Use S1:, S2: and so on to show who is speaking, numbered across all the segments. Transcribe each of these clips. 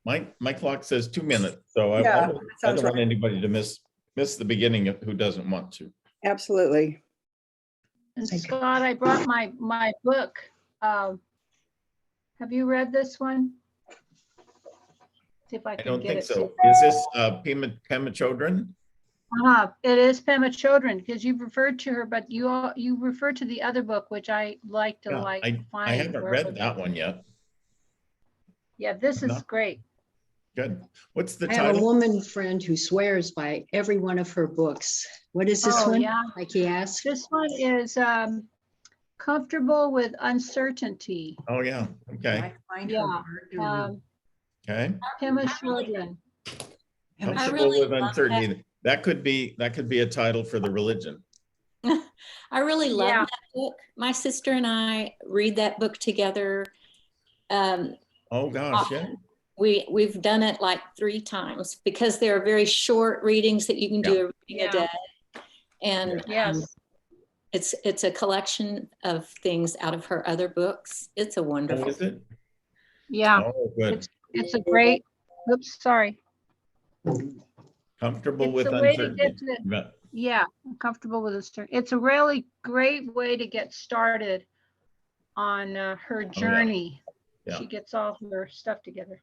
S1: My clock says 2 minutes, so I
S2: Yeah,
S1: don't
S2: that sounds
S1: want
S2: right.
S1: anybody to miss the beginning who doesn't want to.
S2: Absolutely.
S3: And Scott, I brought my book. Have you read this one? See if I
S1: I
S3: can
S1: don't
S3: get
S1: think
S3: it.
S1: so. Is this Pema Chodron?
S3: It is Pema Chodron, because you've referred to her, but you referred to the other book, which I like to
S1: Yeah,
S3: find.
S1: I haven't read that one yet.
S3: Yeah, this is great.
S1: Good. What's the
S4: I have a
S1: title?
S4: woman friend who swears by every one of her books. What is this one?
S3: Yeah.
S4: Like he asked.
S3: This one is Comfortable with Uncertainty.
S1: Oh, yeah. Okay.
S3: Yeah.
S1: Okay.
S3: Pema Chodron.
S1: Comfortable with
S5: love
S1: uncertainty. That could be a title for the religion.
S5: I really love
S3: Yeah.
S5: that book. My sister and I read that book together.
S1: Oh gosh, yeah.
S5: We've done it like 3 times because there are very short readings that you can do a reading a day. And
S3: Yes.
S5: it's a collection of things out of her other books. It's a wonderful.
S1: Oh, is it?
S3: Yeah.
S1: Oh, good.
S3: It's a great, oops, sorry.
S1: Comfortable
S3: It's
S1: with
S3: a way to
S1: uncertainty.
S3: get to,
S1: But
S3: yeah, comfortable with it. It's a really great way to get started on her journey.
S1: Yeah.
S3: She gets all her stuff together.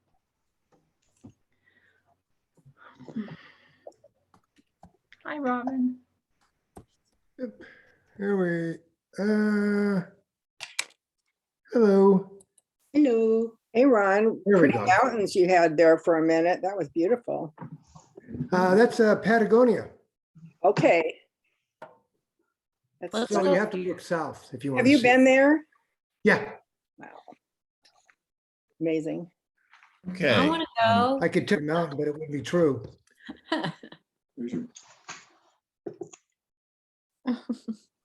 S3: Hi, Robin.
S6: Here we, hello.
S4: Hello.
S2: Hey, Ron,
S6: There we
S2: pretty
S6: go.
S2: mountains you had there for a minute. That was beautiful.
S6: That's Patagonia.
S2: Okay.
S5: Let's
S6: So
S5: go.
S6: you have to look south if you want
S2: Have
S6: to
S2: you
S6: see.
S2: been there?
S6: Yeah,
S2: Wow. Amazing.
S1: okay.
S5: I want to go.
S6: I could take a mountain, but it wouldn't be true.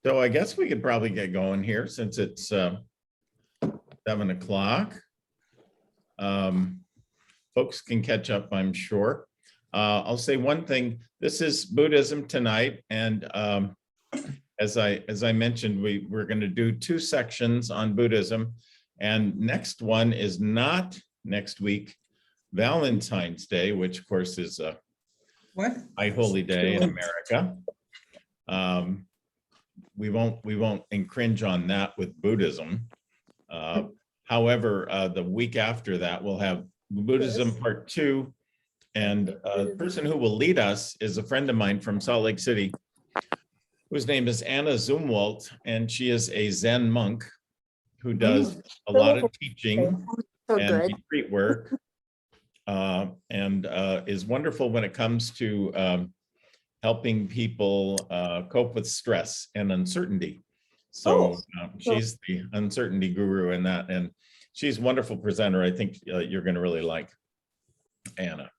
S1: So I guess we could probably get going here since it's 7 o'clock. Folks can catch up, I'm sure. I'll say one thing. This is Buddhism tonight, and as I mentioned, we're going to do 2 sections on Buddhism, and next one is not next week, Valentine's Day, which of course is a high holy day in America. We won't infringe on that with Buddhism. However, the week after that, we'll have Buddhism Part 2. And the person who will lead us is a friend of mine from Salt Lake City, whose name is Anna Zumwalt, and she is a Zen monk who does a lot of teaching and retreat work, and is wonderful when it comes to helping people cope with stress and uncertainty. So she's the uncertainty guru in that, and she's a wonderful presenter. I think you're going to really like Anna.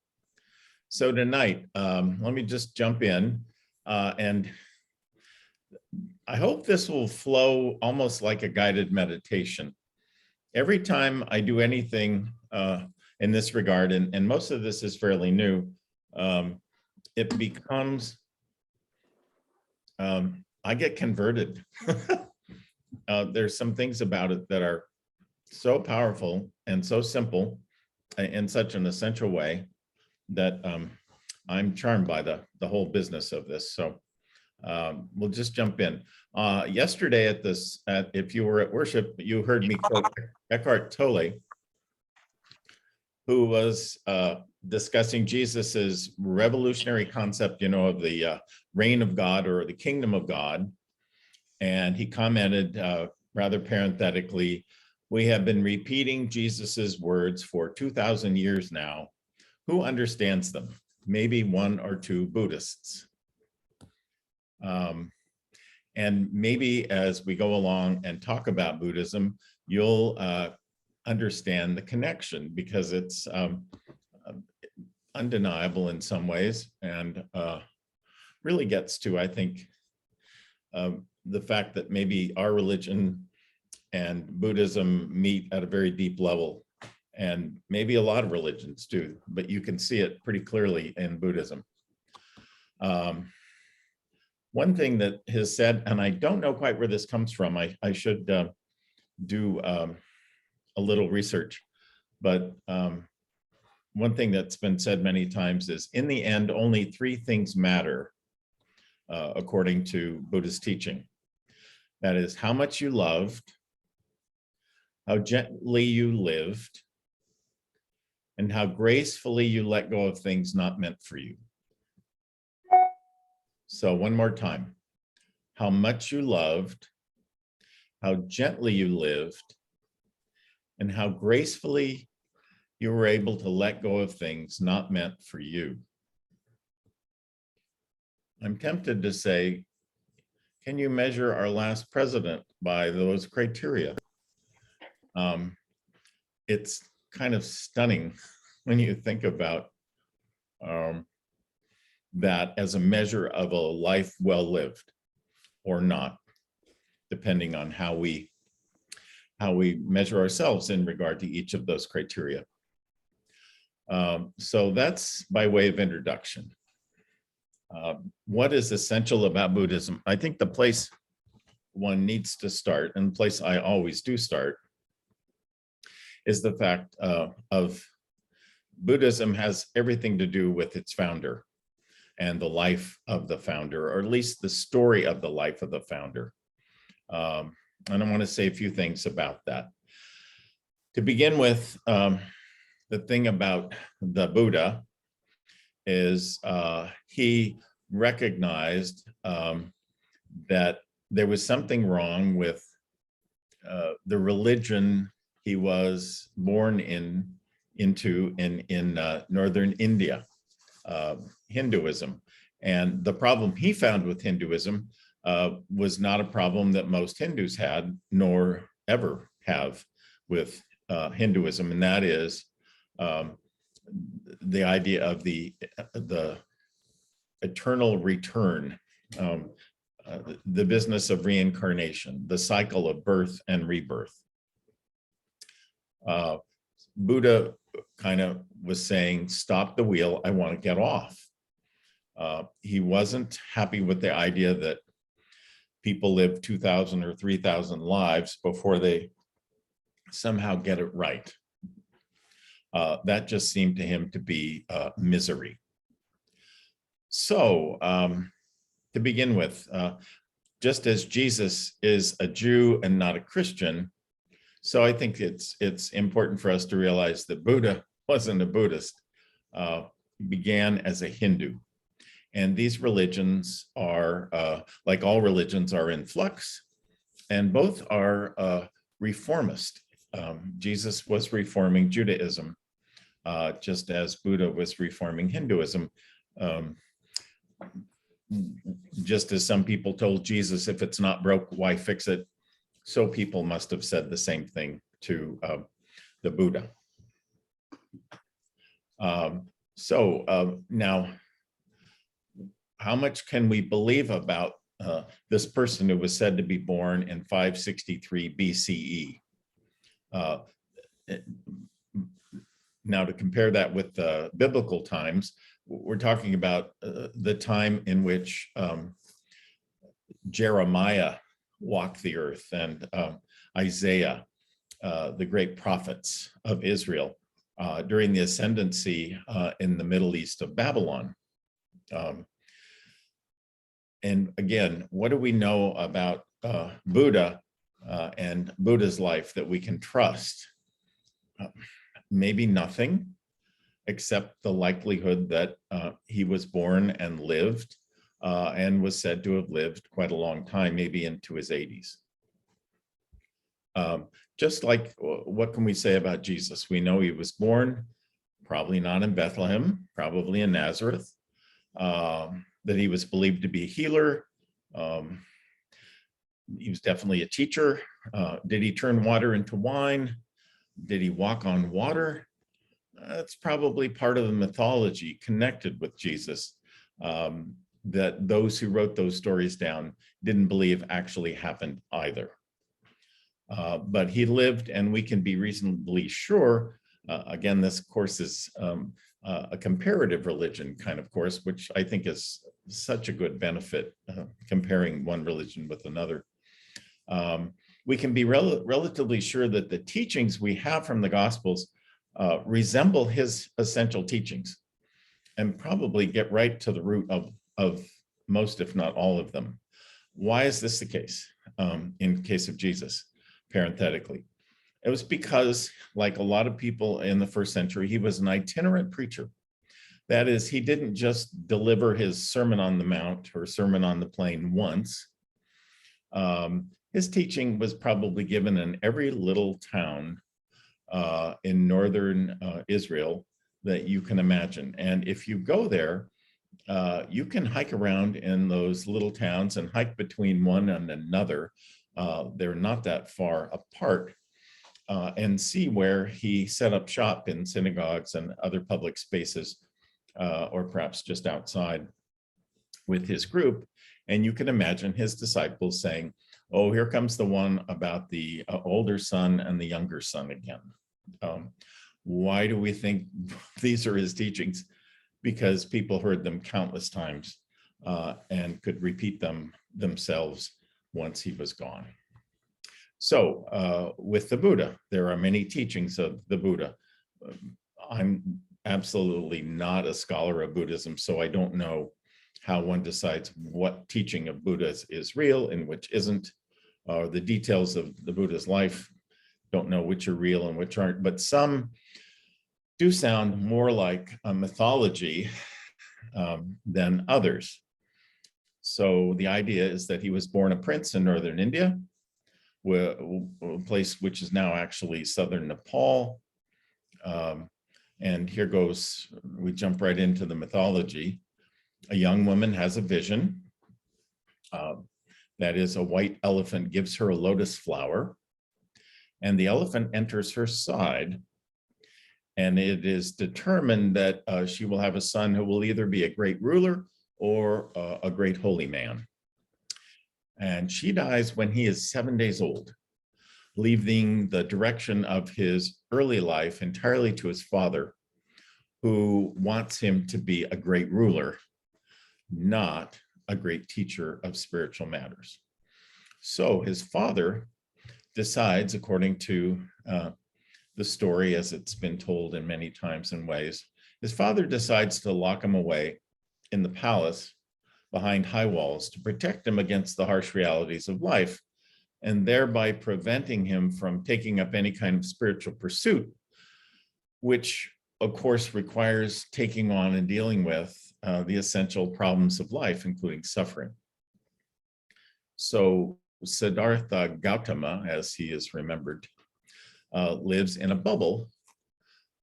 S1: So tonight, let me just jump in, and I hope this will flow almost like a guided meditation. Every time I do anything in this regard, and most of this is fairly new, it becomes, I get converted. There's some things about it that are so powerful and so simple in such an essential way that I'm charmed by the whole business of this. So we'll just jump in. Yesterday if you were at worship, you heard me quote Eckhart Tolle, who was discussing Jesus's revolutionary concept, of the reign of God or the kingdom of God. And he commented rather parenthetically, "We have been repeating Jesus's words for 2,000 years now. Who understands them? Maybe 1 or 2 Buddhists." And maybe as we go along and talk about Buddhism, you'll understand the connection, because it's undeniable in some ways, and really gets to, I think, the fact that maybe our religion and Buddhism meet at a very deep level, and maybe a lot of religions do, but you can see it pretty clearly in Buddhism. One thing that is said, and I don't know quite where this comes from, I should do a little research, but one thing that's been said many times is, in the end, only three things matter, according to Buddhist teaching. That is how much you loved, how gently you lived, and how gracefully you let go of things not meant for you. So one more time, how much you loved, how gently you lived, and how gracefully you were able to let go of things not meant for you. I'm tempted to say, can you measure our last president by those criteria? It's kind of stunning when you think about that as a measure of a life well lived or not, depending on how we measure ourselves in regard to each of those criteria. So that's by way of introduction. What is essential about Buddhism? I think the place one needs to start, and the place I always do start, is the fact of Buddhism has everything to do with its founder and the life of the founder, or at least the story of the life of the founder. And I want to say a few things about that. To begin with, the thing about the Buddha is he recognized that there was something wrong with the religion he was born into in northern India, Hinduism. And the problem he found with Hinduism was not a problem that most Hindus had, nor ever have with Hinduism, and that is the idea of the eternal return, the business of reincarnation, the cycle of birth and rebirth. Buddha kind of was saying, stop the wheel, I want to get off. He wasn't happy with the idea that people live 2,000 or 3,000 lives before they somehow get it right. That just seemed to him to be misery. So to begin with, just as Jesus is a Jew and not a Christian, so I think it's important for us to realize that Buddha wasn't a Buddhist. He began as a Hindu. And these religions are, like all religions, are in flux, and both are reformist. Jesus was reforming Judaism, just as Buddha was reforming Hinduism. Just as some people told Jesus, if it's not broke, why fix it? So people must have said the same thing to the Buddha. Now, how much can we believe about this person who was said to be born in 563 BCE? Now, to compare that with biblical times, we're talking about the time in which Jeremiah walked the earth, and Isaiah, the great prophets of Israel, during the ascendancy in the Middle East of Babylon. And again, what do we know about Buddha and Buddha's life that we can trust? Maybe nothing, except the likelihood that he was born and lived and was said to have lived quite a long time, maybe into his 80s. Just like, what can we say about Jesus? We know he was born, probably not in Bethlehem, probably in Nazareth, that he was believed to be a healer. He was definitely a teacher. Did he turn water into wine? Did he walk on water? That's probably part of the mythology connected with Jesus, that those who wrote those stories down didn't believe actually happened either. But he lived, and we can be reasonably sure, again, this course is a comparative religion kind of course, which I think is such a good benefit, comparing one religion with another. We can be relatively sure that the teachings we have from the Gospels resemble his essential teachings and probably get right to the root of most, if not all of them. Why is this the case in case of Jesus, parenthetically? It was because, like a lot of people in the first century, he was an itinerant preacher. That is, he didn't just deliver his Sermon on the Mount or Sermon on the Plain once. His teaching was probably given in every little town in northern Israel that you can imagine. And if you go there, you can hike around in those little towns and hike between one and another. They're not that far apart, and see where he set up shop in synagogues and other public spaces, or perhaps just outside with his group. And you can imagine his disciples saying, oh, here comes the one about the older son and the younger son again. Why do we think these are his teachings? Because people heard them countless times and could repeat them themselves once he was gone. So with the Buddha, there are many teachings of the Buddha. I'm absolutely not a scholar of Buddhism, so I don't know how one decides what teaching of Buddha is real and which isn't. The details of the Buddha's life, don't know which are real and which aren't, but some do sound more like a mythology than others. So the idea is that he was born a prince in northern India, a place which is now actually southern Nepal. And here goes, we jump right into the mythology. A young woman has a vision. That is, a white elephant gives her a lotus flower, and the elephant enters her side. And it is determined that she will have a son who will either be a great ruler or a great holy man. And she dies when he is 7 days old, leaving the direction of his early life entirely to his father, who wants him to be a great ruler, not a great teacher of spiritual matters. So his father decides, according to the story as it's been told in many times and ways, his father decides to lock him away in the palace behind high walls to protect him against the harsh realities of life, and thereby preventing him from taking up any kind of spiritual pursuit, which of course requires taking on and dealing with the essential problems of life, including suffering. So Siddhartha Gautama, as he is remembered, lives in a bubble,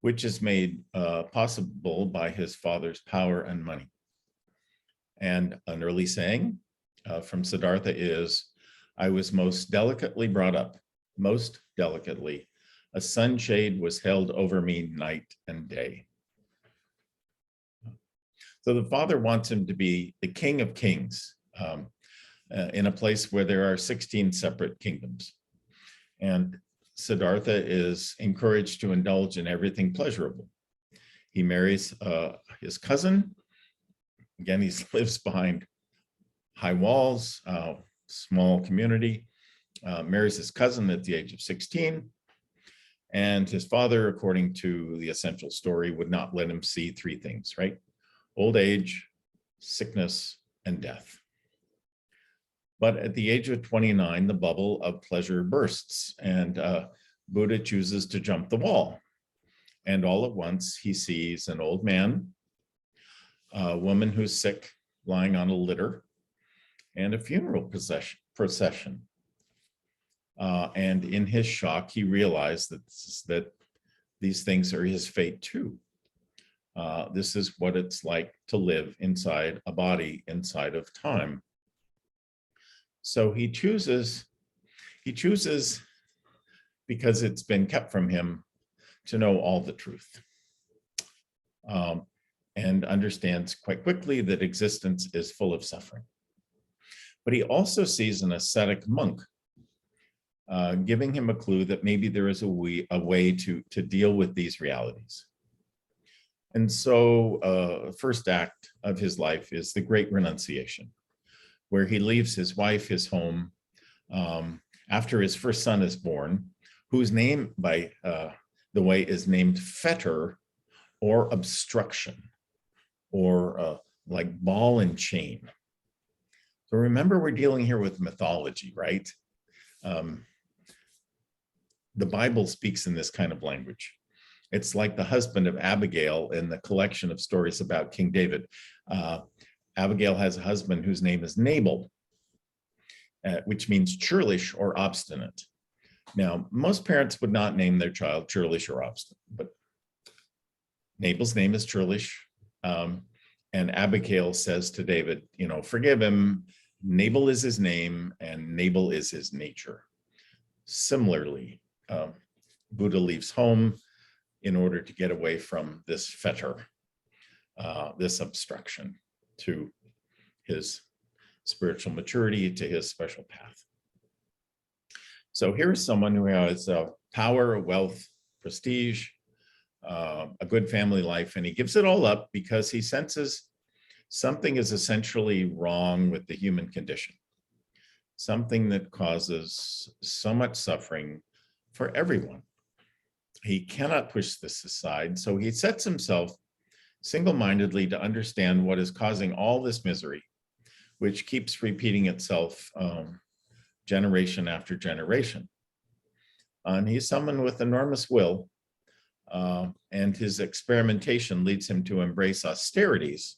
S1: which is made possible by his father's power and money. And an early saying from Siddhartha is, I was most delicately brought up, most delicately. A sunshade was held over me night and day. So the father wants him to be the king of kings in a place where there are 16 separate kingdoms. And Siddhartha is encouraged to indulge in everything pleasurable. He marries his cousin. Again, he lives behind high walls, small community, marries his cousin at the age of 16. And his father, according to the essential story, would not let him see three things, right? Old age, sickness, and death. But at the age of 29, the bubble of pleasure bursts, and Buddha chooses to jump the wall. And all at once, he sees an old man, a woman who's sick, lying on a litter, and a funeral procession. And in his shock, he realized that these things are his fate too. This is what it's like to live inside a body, inside of time. So he chooses, because it's been kept from him, to know all the truth. And understands quite quickly that existence is full of suffering. But he also sees an ascetic monk, giving him a clue that maybe there is a way to deal with these realities. And so first act of his life is the Great Renunciation, where he leaves his wife, his home, after his first son is born, whose name by the way is named fetter or obstruction, or like ball and chain. So remember, we're dealing here with mythology, right? The Bible speaks in this kind of language. It's like the husband of Abigail in the collection of stories about King David. Abigail has a husband whose name is Nabal, which means churlish or obstinate. Now, most parents would not name their child churlish or obstinate, but Nabal's name is churlish. And Abigail says to David, forgive him. Nabal is his name and Nabal is his nature. Similarly, Buddha leaves home in order to get away from this fetter, this obstruction to his spiritual maturity, to his special path. So here is someone who has power, wealth, prestige, a good family life, and he gives it all up because he senses something is essentially wrong with the human condition, something that causes so much suffering for everyone. He cannot push this aside, so he sets himself single-mindedly to understand what is causing all this misery, which keeps repeating itself generation after generation. And he's someone with enormous will, and his experimentation leads him to embrace austerities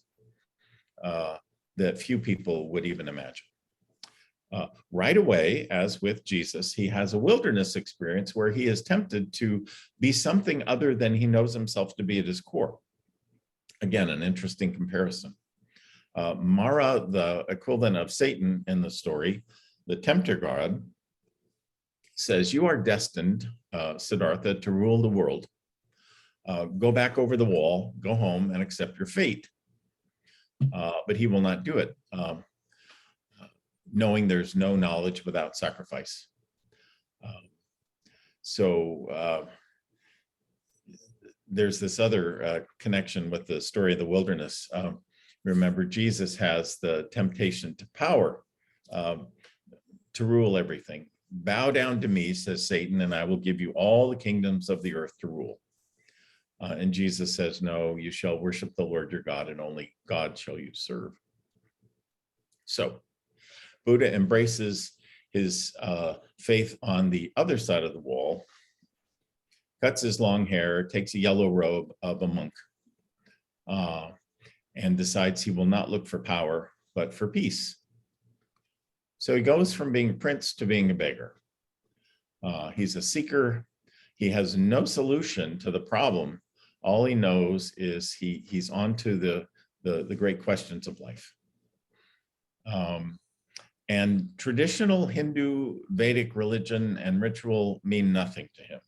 S1: that few people would even imagine. Right away, as with Jesus, he has a wilderness experience where he is tempted to be something other than he knows himself to be at his core. Again, an interesting comparison. Mara, the equivalent of Satan in the story, the tempter god, says, you are destined, Siddhartha, to rule the world. Go back over the wall, go home and accept your fate. But he will not do it, knowing there's no knowledge without sacrifice. There's this other connection with the story of the wilderness. Remember, Jesus has the temptation to power, to rule everything. Bow down to me, says Satan, and I will give you all the kingdoms of the earth to rule. And Jesus says, no, you shall worship the Lord your God, and only God shall you serve. So Buddha embraces his faith on the other side of the wall, cuts his long hair, takes a yellow robe of a monk, and decides he will not look for power, but for peace. So he goes from being a prince to being a beggar. He's a seeker. He has no solution to the problem. All he knows is he's on to the great questions of life. And traditional Hindu Vedic religion and ritual mean nothing to him.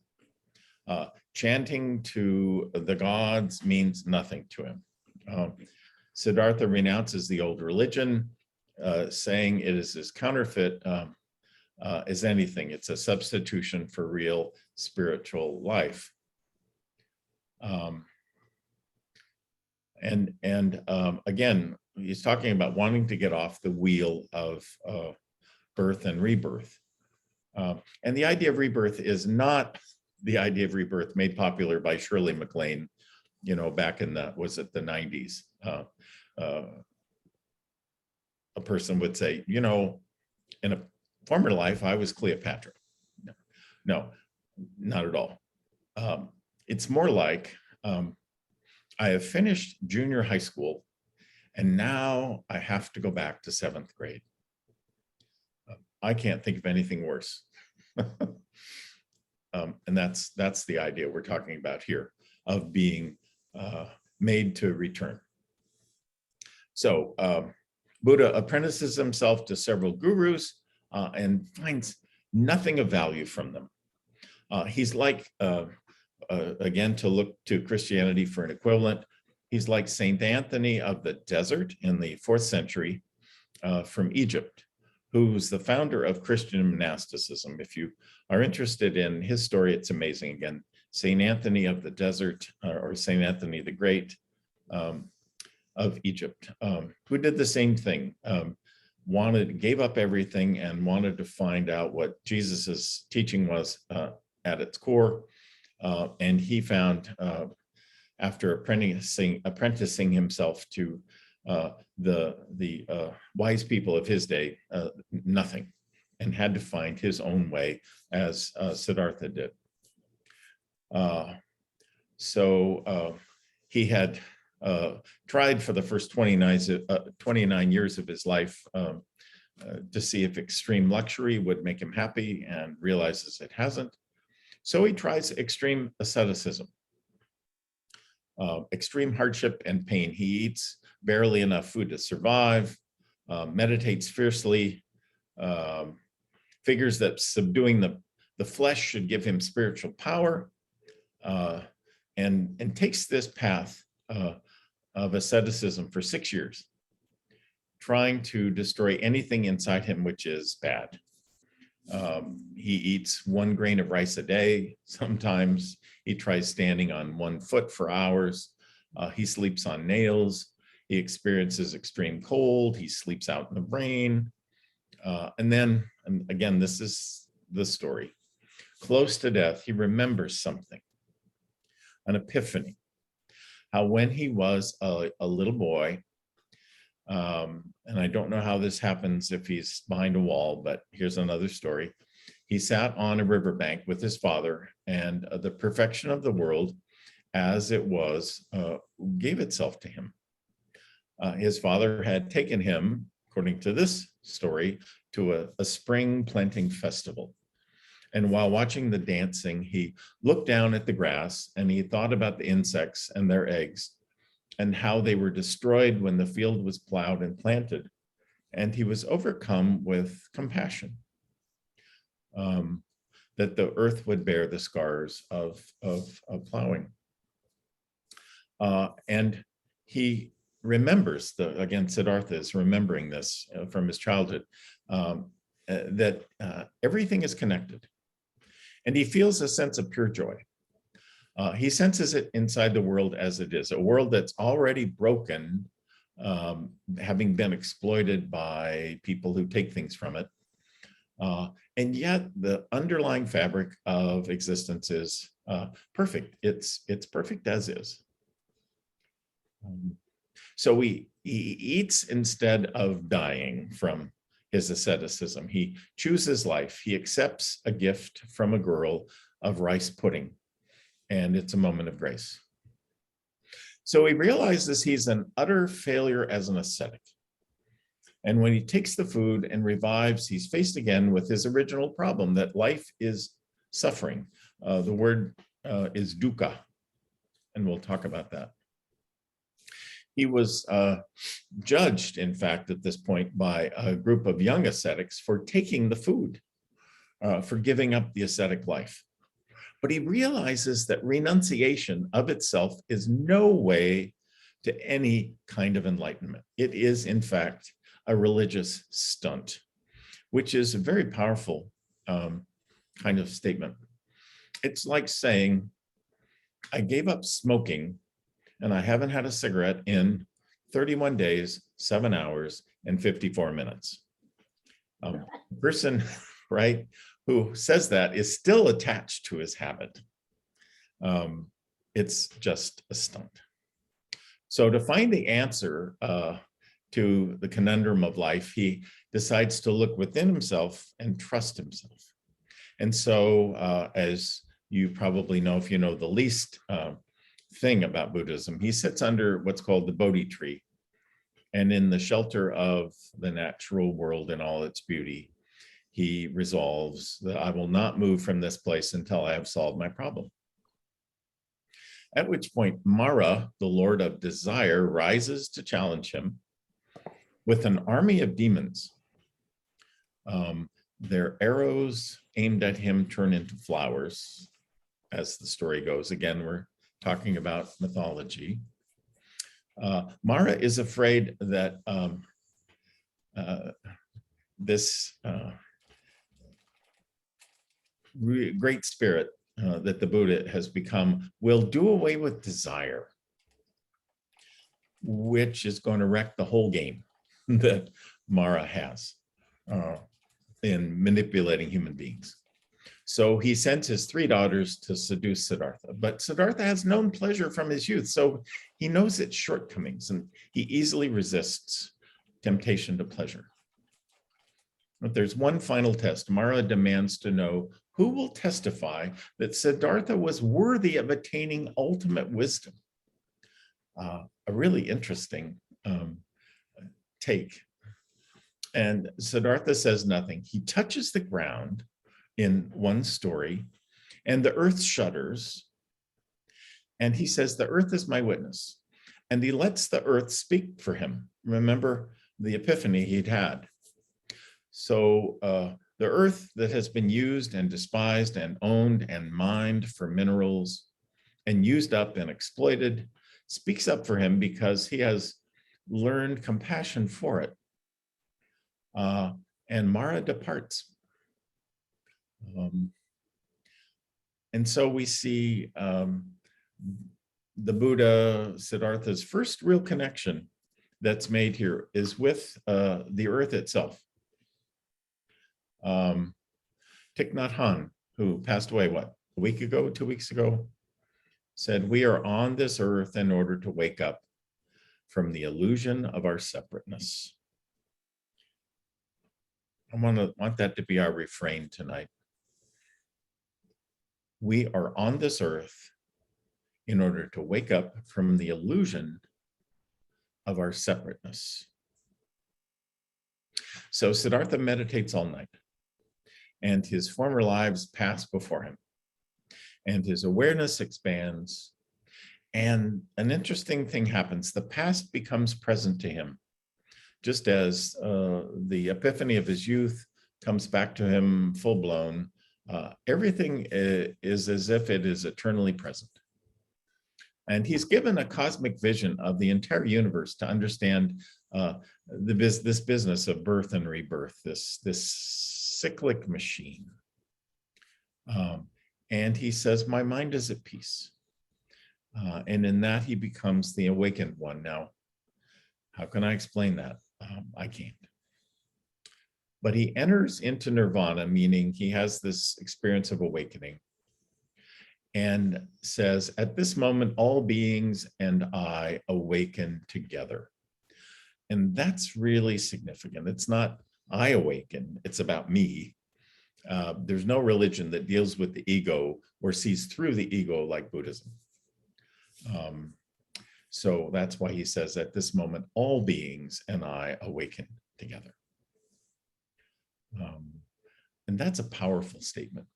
S1: Chanting to the gods means nothing to him. Siddhartha renounces the old religion, saying it is as counterfeit as anything. It's a substitution for real spiritual life. Again, he's talking about wanting to get off the wheel of birth and rebirth. And the idea of rebirth is not the idea of rebirth made popular by Shirley MacLaine, back in the 90s. A person would say, in a former life, I was Cleopatra. No, not at all. It's more like I have finished junior high school and now I have to go back to 7th grade. I can't think of anything worse. And that's the idea we're talking about here, of being made to return. So Buddha apprentices himself to several gurus and finds nothing of value from them. He's like, again, to look to Christianity for an equivalent, he's like Saint Anthony of the Desert in the 4th century from Egypt, who's the founder of Christian monasticism. If you are interested in his story, it's amazing. Again, Saint Anthony of the Desert, or Saint Anthony the Great of Egypt, who did the same thing, gave up everything and wanted to find out what Jesus's teaching was at its core. And he found, after apprenticing himself to the wise people of his day, nothing, and had to find his own way, as Siddhartha did. So he had tried for the first 29 years of his life to see if extreme luxury would make him happy, and realizes it hasn't. So he tries extreme asceticism, extreme hardship and pain. He eats barely enough food to survive, meditates fiercely, figures that subduing the flesh should give him spiritual power, and takes this path of asceticism for 6 years, trying to destroy anything inside him which is bad. He eats 1 grain of rice a day. Sometimes he tries standing on 1 foot for hours. He sleeps on nails. He experiences extreme cold. He sleeps out in the rain. And then, and again, this is the story. Close to death, he remembers something, an epiphany. How when he was a little boy, and I don't know how this happens if he's behind a wall, but here's another story. He sat on a riverbank with his father, and the perfection of the world as it was gave itself to him. His father had taken him, according to this story, to a spring planting festival. And while watching the dancing, he looked down at the grass and he thought about the insects and their eggs and how they were destroyed when the field was plowed and planted. And he was overcome with compassion, that the earth would bear the scars of plowing. And he remembers, again, Siddhartha is remembering this from his childhood, that everything is connected. And he feels a sense of pure joy. He senses it inside the world as it is, a world that's already broken, having been exploited by people who take things from it. And yet the underlying fabric of existence is perfect. It's perfect as is. So he eats instead of dying from his asceticism. He chooses life. He accepts a gift from a girl of rice pudding, and it's a moment of grace. So he realizes he's an utter failure as an ascetic. And when he takes the food and revives, he's faced again with his original problem, that life is suffering. The word is dukkha, and we'll talk about that. He was judged, in fact, at this point by a group of young ascetics for taking the food, for giving up the ascetic life. But he realizes that renunciation of itself is no way to any kind of enlightenment. It is, in fact, a religious stunt, which is a very powerful kind of statement. It's like saying, I gave up smoking and I haven't had a cigarette in 31 days, 7 hours, and 54 minutes. The person, right, who says that is still attached to his habit. It's just a stunt. So to find the answer to the conundrum of life, he decides to look within himself and trust himself. And so, as you probably know, if you know the least thing about Buddhism, he sits under what's called the Bodhi tree. And in the shelter of the natural world in all its beauty, he resolves that I will not move from this place until I have solved my problem. At which point, Mara, the Lord of Desire, rises to challenge him with an army of demons. Their arrows aimed at him turn into flowers, as the story goes. Again, we're talking about mythology. Mara is afraid that this great spirit that the Buddha has become will do away with desire, which is going to wreck the whole game that Mara has in manipulating human beings. So he sends his 3 daughters to seduce Siddhartha, but Siddhartha has known pleasure from his youth, so he knows its shortcomings and he easily resists temptation to pleasure. But there's one final test. Mara demands to know who will testify that Siddhartha was worthy of attaining ultimate wisdom. A really interesting take. And Siddhartha says nothing. He touches the ground in one story, and the earth shudders. And he says, the earth is my witness. And he lets the earth speak for him. Remember the epiphany he'd had. So the earth that has been used and despised and owned and mined for minerals and used up and exploited speaks up for him because he has learned compassion for it. And Mara departs. And so we see the Buddha, Siddhartha's first real connection that's made here is with the earth itself. Thich Nhat Hanh, who passed away, what, a week ago, 2 weeks ago, said, we are on this earth in order to wake up from the illusion of our separateness. I want that to be our refrain tonight. We are on this earth in order to wake up from the illusion of our separateness. So Siddhartha meditates all night, and his former lives pass before him, and his awareness expands, and an interesting thing happens. The past becomes present to him, just as the epiphany of his youth comes back to him full blown. Everything is as if it is eternally present. And he's given a cosmic vision of the entire universe to understand this business of birth and rebirth, this cyclic machine. And he says, my mind is at peace. And in that he becomes the awakened one. Now, how can I explain that? I can't. But he enters into nirvana, meaning he has this experience of awakening, and says, at this moment, all beings and I awaken together. And that's really significant. It's not I awaken, it's about me. There's no religion that deals with the ego or sees through the ego like Buddhism. So that's why he says, at this moment, all beings and I awaken together. And that's a powerful statement,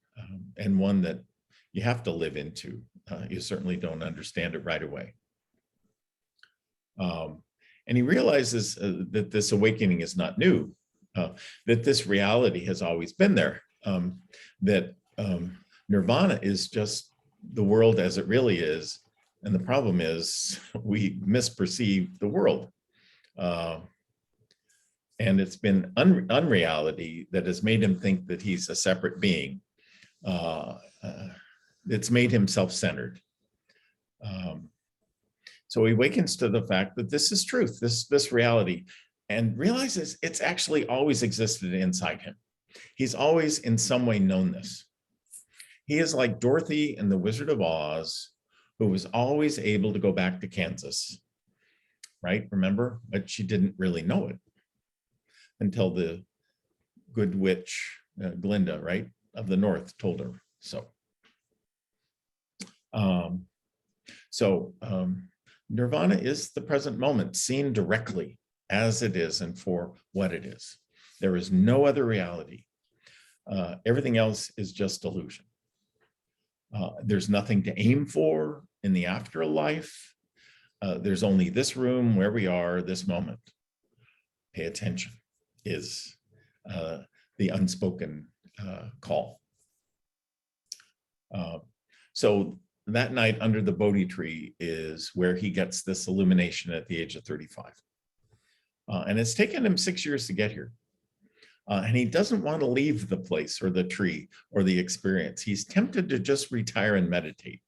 S1: and one that you have to live into. You certainly don't understand it right away. And he realizes that this awakening is not new, that this reality has always been there, that nirvana is just the world as it really is. And the problem is we misperceive the world. And it's been unreality that has made him think that he's a separate being. It's made him self-centered. So he awakens to the fact that this is truth, this reality, and realizes it's actually always existed inside him. He's always in some way known this. He is like Dorothy in The Wizard of Oz, who was always able to go back to Kansas, right? Remember? But she didn't really know it until the good witch, Glinda, right, of the North told her so. Nirvana is the present moment, seen directly as it is and for what it is. There is no other reality. Everything else is just illusion. There's nothing to aim for in the afterlife. There's only this room where we are, this moment. Pay attention is the unspoken call. So that night under the Bodhi tree is where he gets this illumination at the age of 35. And it's taken him 6 years to get here. And he doesn't want to leave the place or the tree or the experience. He's tempted to just retire and meditate.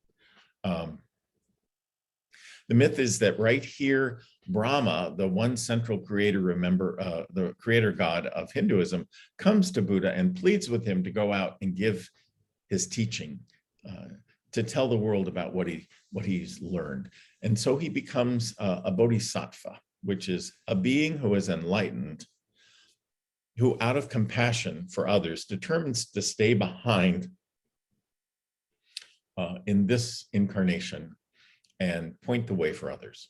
S1: The myth is that right here, Brahma, the one central creator, remember, the creator god of Hinduism, comes to Buddha and pleads with him to go out and give his teaching, to tell the world about what he's learned. And so he becomes a bodhisattva, which is a being who is enlightened, who out of compassion for others determines to stay behind in this incarnation and point the way for others,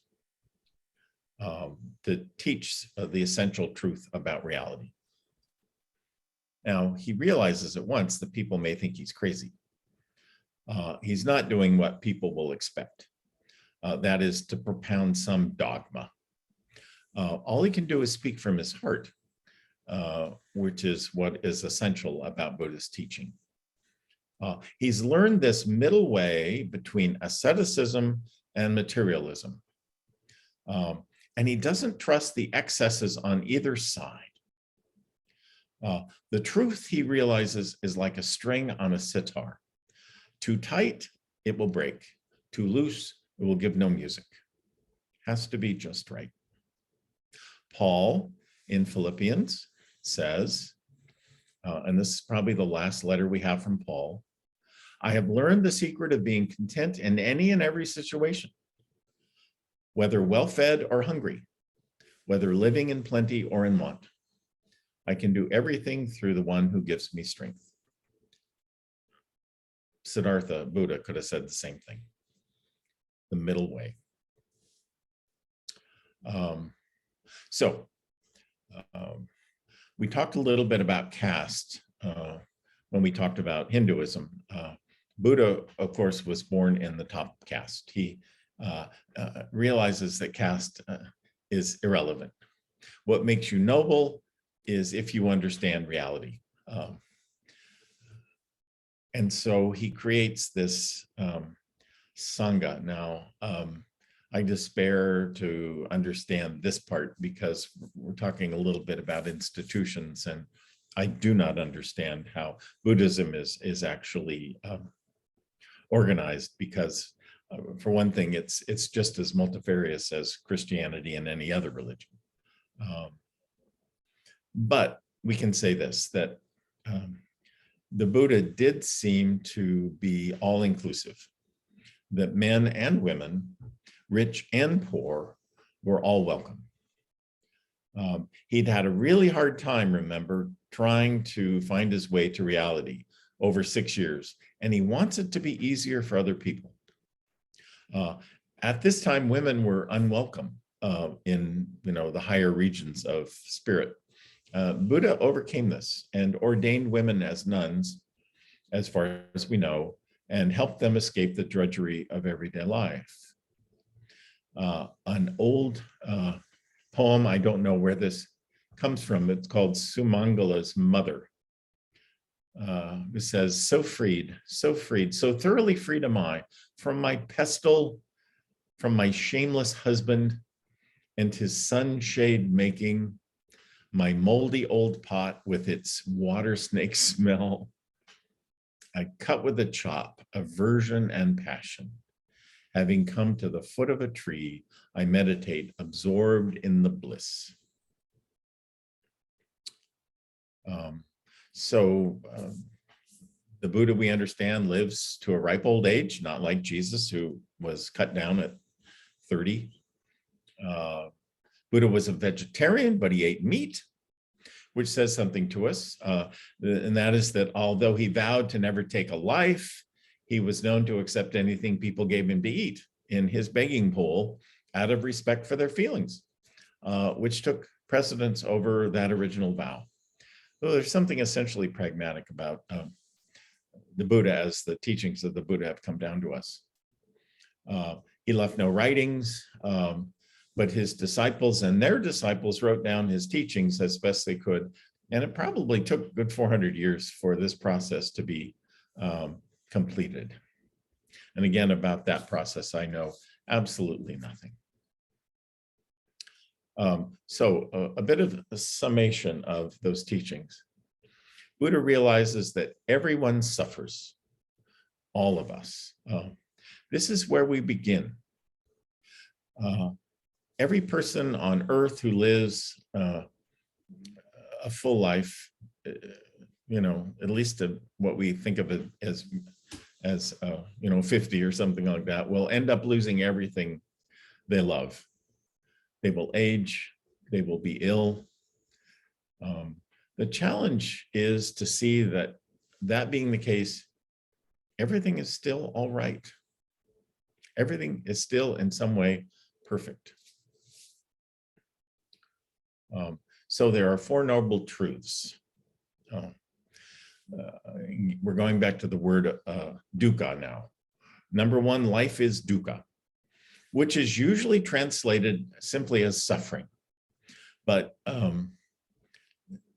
S1: to teach the essential truth about reality. Now, he realizes at once that people may think he's crazy. He's not doing what people will expect. That is to propound some dogma. All he can do is speak from his heart, which is what is essential about Buddhist teaching. He's learned this middle way between asceticism and materialism. And he doesn't trust the excesses on either side. The truth, he realizes, is like a string on a sitar. Too tight, it will break. Too loose, it will give no music. Has to be just right. Paul in Philippians says, and this is probably the last letter we have from Paul, I have learned the secret of being content in any and every situation, whether well-fed or hungry, whether living in plenty or in want. I can do everything through the one who gives me strength. Siddhartha, Buddha, could have said the same thing. The middle way. We talked a little bit about caste when we talked about Hinduism. Buddha, of course, was born in the top caste. He realizes that caste is irrelevant. What makes you noble is if you understand reality. And so he creates this Sangha. Now, I despair to understand this part because we're talking a little bit about institutions, and I do not understand how Buddhism is actually organized because, for one thing, it's just as multifarious as Christianity and any other religion. But we can say this, that the Buddha did seem to be all-inclusive, that men and women, rich and poor, were all welcome. He'd had a really hard time, remember, trying to find his way to reality over 6 years, and he wants it to be easier for other people. At this time, women were unwelcome in the higher regions of spirit. Buddha overcame this and ordained women as nuns, as far as we know, and helped them escape the drudgery of everyday life. An old poem, I don't know where this comes from, it's called Sumangala's Mother. It says, so freed, so thoroughly freed am I from my pestle, from my shameless husband and his sunshade making, my moldy old pot with its water snake smell. I cut with a chop, aversion and passion. Having come to the foot of a tree, I meditate, absorbed in the bliss. The Buddha, we understand, lives to a ripe old age, not like Jesus, who was cut down at 30. Buddha was a vegetarian, but he ate meat, which says something to us. And that is that although he vowed to never take a life, he was known to accept anything people gave him to eat in his begging bowl out of respect for their feelings, which took precedence over that original vow. So there's something essentially pragmatic about the Buddha as the teachings of the Buddha have come down to us. He left no writings, but his disciples and their disciples wrote down his teachings as best they could. And it probably took a good 400 years for this process to be completed. And again, about that process, I know absolutely nothing. A bit of a summation of those teachings. Buddha realizes that everyone suffers, all of us. This is where we begin. Every person on earth who lives a full life at least what we think of it as 50 or something like that, will end up losing everything they love. They will age, they will be ill. The challenge is to see that being the case, everything is still all right. Everything is still in some way perfect. So there are four noble truths. We're going back to the word dukkha now. Number one, life is dukkha, which is usually translated simply as suffering. But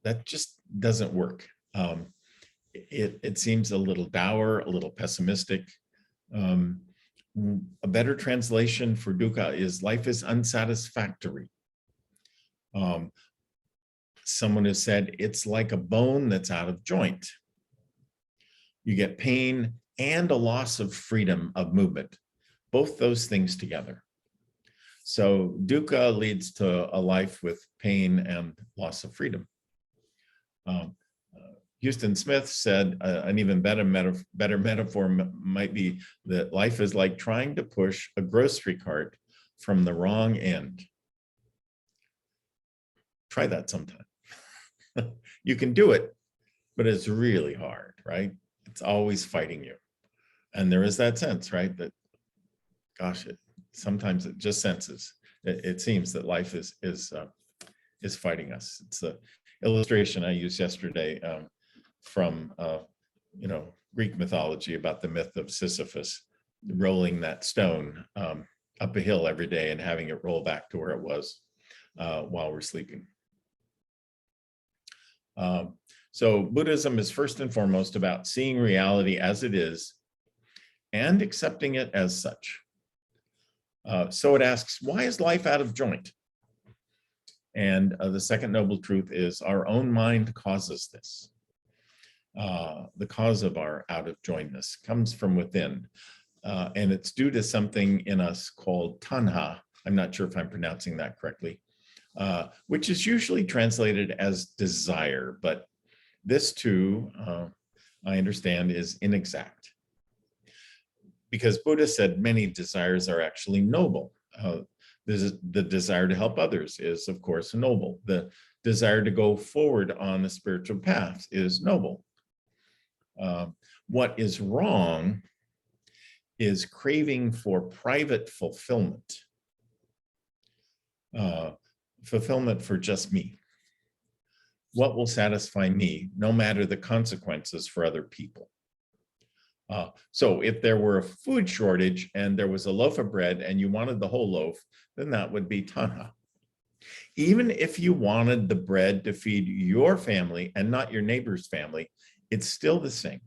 S1: that just doesn't work. It seems a little dour, a little pessimistic. A better translation for dukkha is life is unsatisfactory. Someone has said it's like a bone that's out of joint. You get pain and a loss of freedom of movement, both those things together. So dukkha leads to a life with pain and loss of freedom. Houston Smith said an even better metaphor might be that life is like trying to push a grocery cart from the wrong end. Try that sometime. You can do it, but it's really hard, right? It's always fighting you. And there is that sense, right? That, gosh, sometimes it just senses. It seems that life is fighting us. It's the illustration I used yesterday from Greek mythology about the myth of Sisyphus rolling that stone up a hill every day and having it roll back to where it was while we're sleeping. So Buddhism is first and foremost about seeing reality as it is and accepting it as such. So it asks, why is life out of joint? And the second noble truth is our own mind causes this. The cause of our out of jointness comes from within. And it's due to something in us called tanha. I'm not sure if I'm pronouncing that correctly, which is usually translated as desire, but this too, I understand, is inexact. Because Buddha said many desires are actually noble. The desire to help others is, of course, noble. The desire to go forward on the spiritual path is noble. What is wrong is craving for private fulfillment. Fulfillment for just me. What will satisfy me, no matter the consequences for other people. So if there were a food shortage and there was a loaf of bread and you wanted the whole loaf, then that would be tanha. Even if you wanted the bread to feed your family and not your neighbor's family, it's still the same.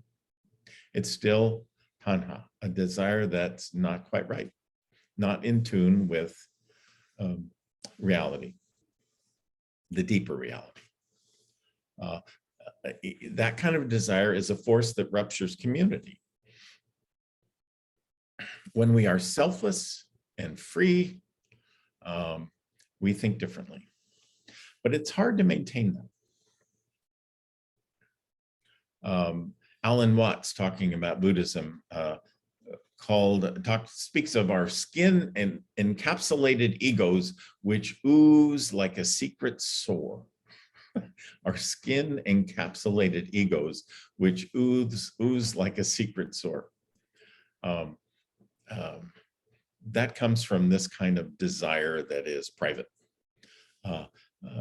S1: It's still tanha, a desire that's not quite right, not in tune with reality, the deeper reality. That kind of desire is a force that ruptures community. When we are selfless and free, we think differently. But it's hard to maintain them. Alan Watts, talking about Buddhism, speaks of our skin and encapsulated egos, which ooze like a secret sore. Our skin encapsulated egos, which ooze like a secret sore. That comes from this kind of desire that is private.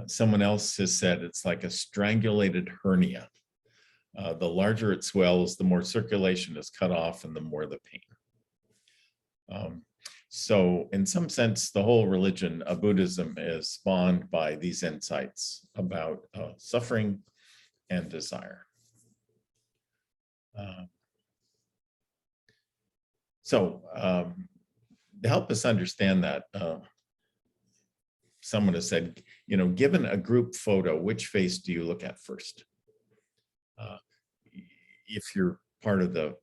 S1: Someone else has said it's like a strangulated hernia. The larger it swells, the more circulation is cut off and the more the pain. So in some sense, the whole religion of Buddhism is spawned by these insights about suffering and desire. To help us understand that, someone has said, given a group photo, which face do you look at first? If you're part of the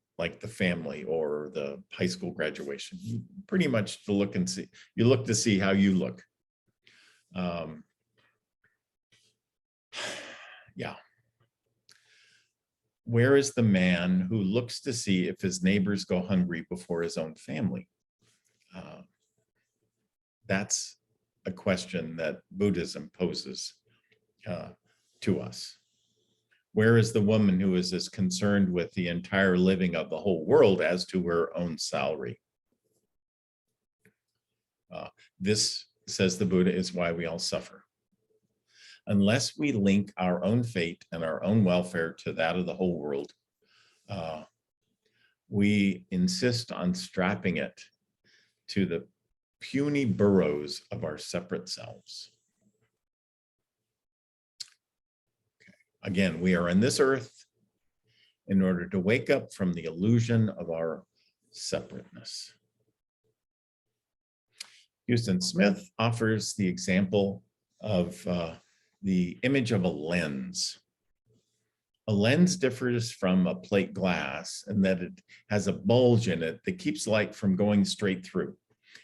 S1: family or the high school graduation, you pretty much look to see how you look. Yeah. where is the man who looks to see if his neighbors go hungry before his own family? That's a question that Buddhism poses to us. Where is the woman who is as concerned with the entire living of the whole world as to her own salary? This, says the Buddha, is why we all suffer. Unless we link our own fate and our own welfare to that of the whole world, we insist on strapping it to the puny burrows of our separate selves. Okay. Again, we are on this earth in order to wake up from the illusion of our separateness. Houston Smith offers the example of the image of a lens. A lens differs from a plate glass in that it has a bulge in it that keeps light from going straight through.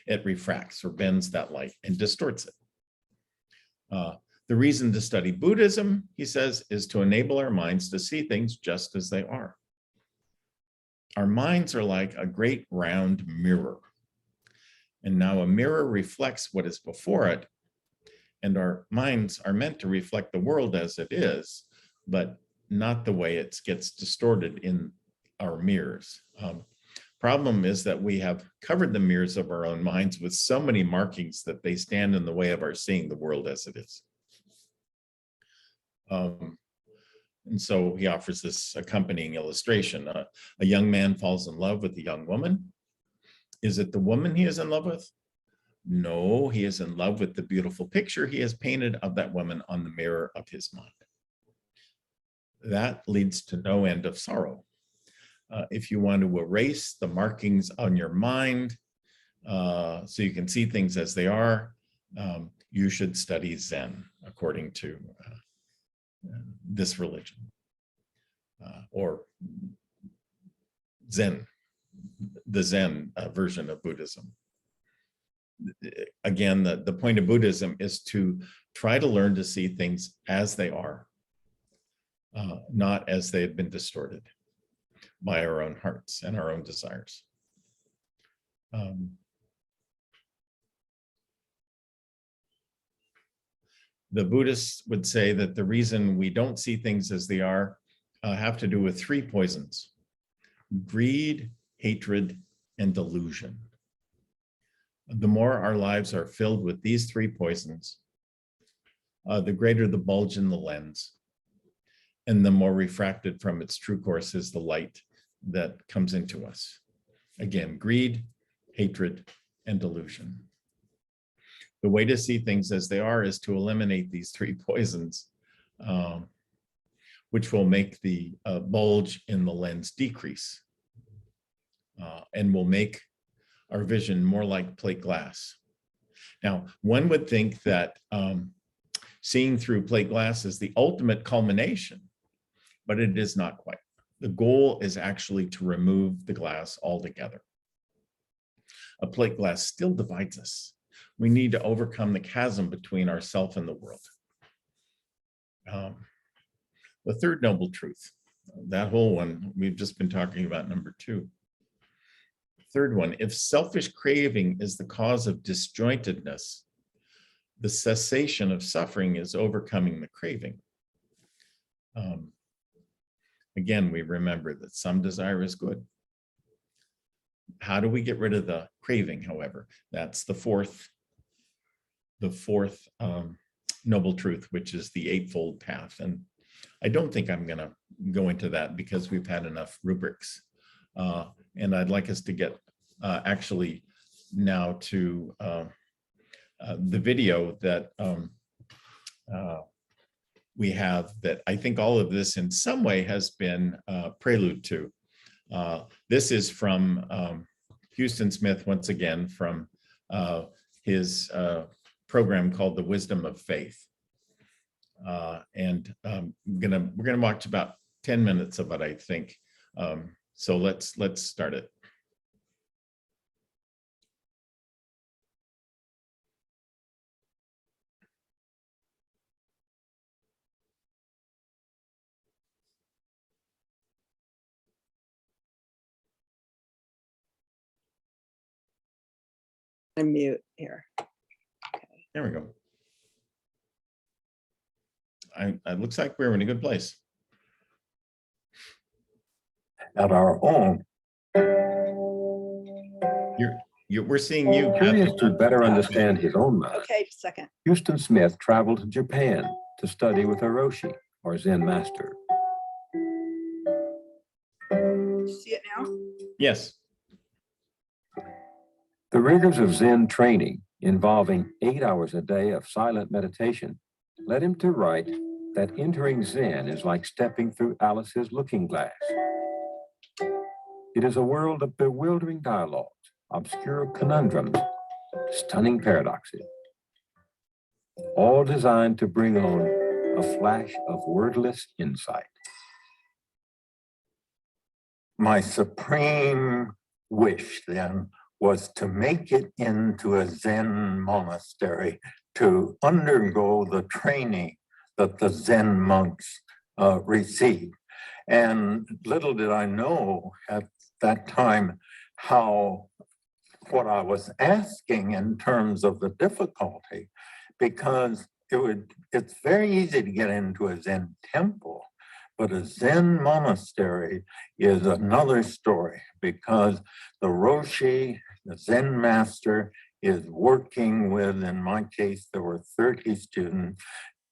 S1: It refracts or bends that light and distorts it. The reason to study Buddhism, he says, is to enable our minds to see things just as they are. Our minds are like a great round mirror. And now a mirror reflects what is before it, and our minds are meant to reflect the world as it is, but not the way it gets distorted in our mirrors. Problem is that we have covered the mirrors of our own minds with so many markings that they stand in the way of our seeing the world as it is. And so he offers this accompanying illustration. A young man falls in love with a young woman. Is it the woman he is in love with? No, he is in love with the beautiful picture he has painted of that woman on the mirror of his mind. That leads to no end of sorrow. If you want to erase the markings on your mind so you can see things as they are, you should study Zen, according to this religion, or Zen, the Zen version of Buddhism. Again, the point of Buddhism is to try to learn to see things as they are, not as they have been distorted by our own hearts and our own desires. The Buddhists would say that the reason we don't see things as they are have to do with three poisons: greed, hatred, and delusion. The more our lives are filled with these three poisons, the greater the bulge in the lens, and the more refracted from its true course is the light that comes into us. Again, greed, hatred, and delusion. The way to see things as they are is to eliminate these three poisons, which will make the bulge in the lens decrease and will make our vision more like plate glass. Now, one would think that seeing through plate glass is the ultimate culmination, but it is not quite. The goal is actually to remove the glass altogether. A plate glass still divides us. We need to overcome the chasm between ourself and the world. The third noble truth, that whole one, we've just been talking about number 2. Third one, if selfish craving is the cause of disjointedness, the cessation of suffering is overcoming the craving. Again, we remember that some desire is good. How do we get rid of the craving, however? That's the fourth noble truth, which is the eightfold path. And I don't think I'm going to go into that because we've had enough rubrics. And I'd like us to get actually now to the video that we have, that I think all of this in some way has been prelude to. This is from Houston Smith, once again, from his program called The Wisdom of Faith. And we're gonna watch about 10 minutes of it, I think. So let's start it.
S2: Unmute here.
S1: There we go. It looks like we're in a good place.
S7: At our own.
S1: We're seeing you.
S7: Curious
S1: Kathy.
S7: to better understand his own mind,
S2: Okay, second.
S7: Houston Smith traveled to Japan to study with a Roshi, or Zen master.
S2: See it now?
S1: Yes.
S7: The rigors of Zen training, involving 8 hours a day of silent meditation, led him to write that entering Zen is like stepping through Alice's looking glass. It is a world of bewildering dialogues, obscure conundrums, stunning paradoxes, all designed to bring on a flash of wordless insight. My supreme wish then was to make it into a Zen monastery, to undergo the training that the Zen monks receive. And little did I know at that time what I was asking in terms of the difficulty, because it's very easy to get into a Zen temple, but a Zen monastery is another story, because the Roshi, the Zen master, is working with, in my case, there were 30 students,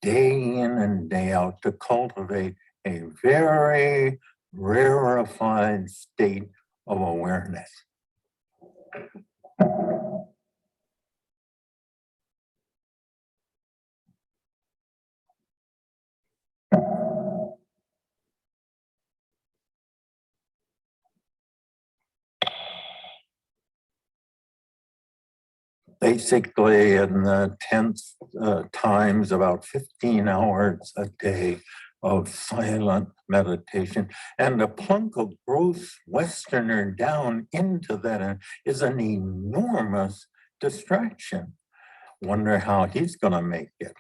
S7: day in and day out, to cultivate a very rarefied state of awareness. Basically, in the 10th times, about 15 hours a day of silent meditation. And to plunk a gross Westerner down into that is an enormous distraction. Wonder how he's going to make it.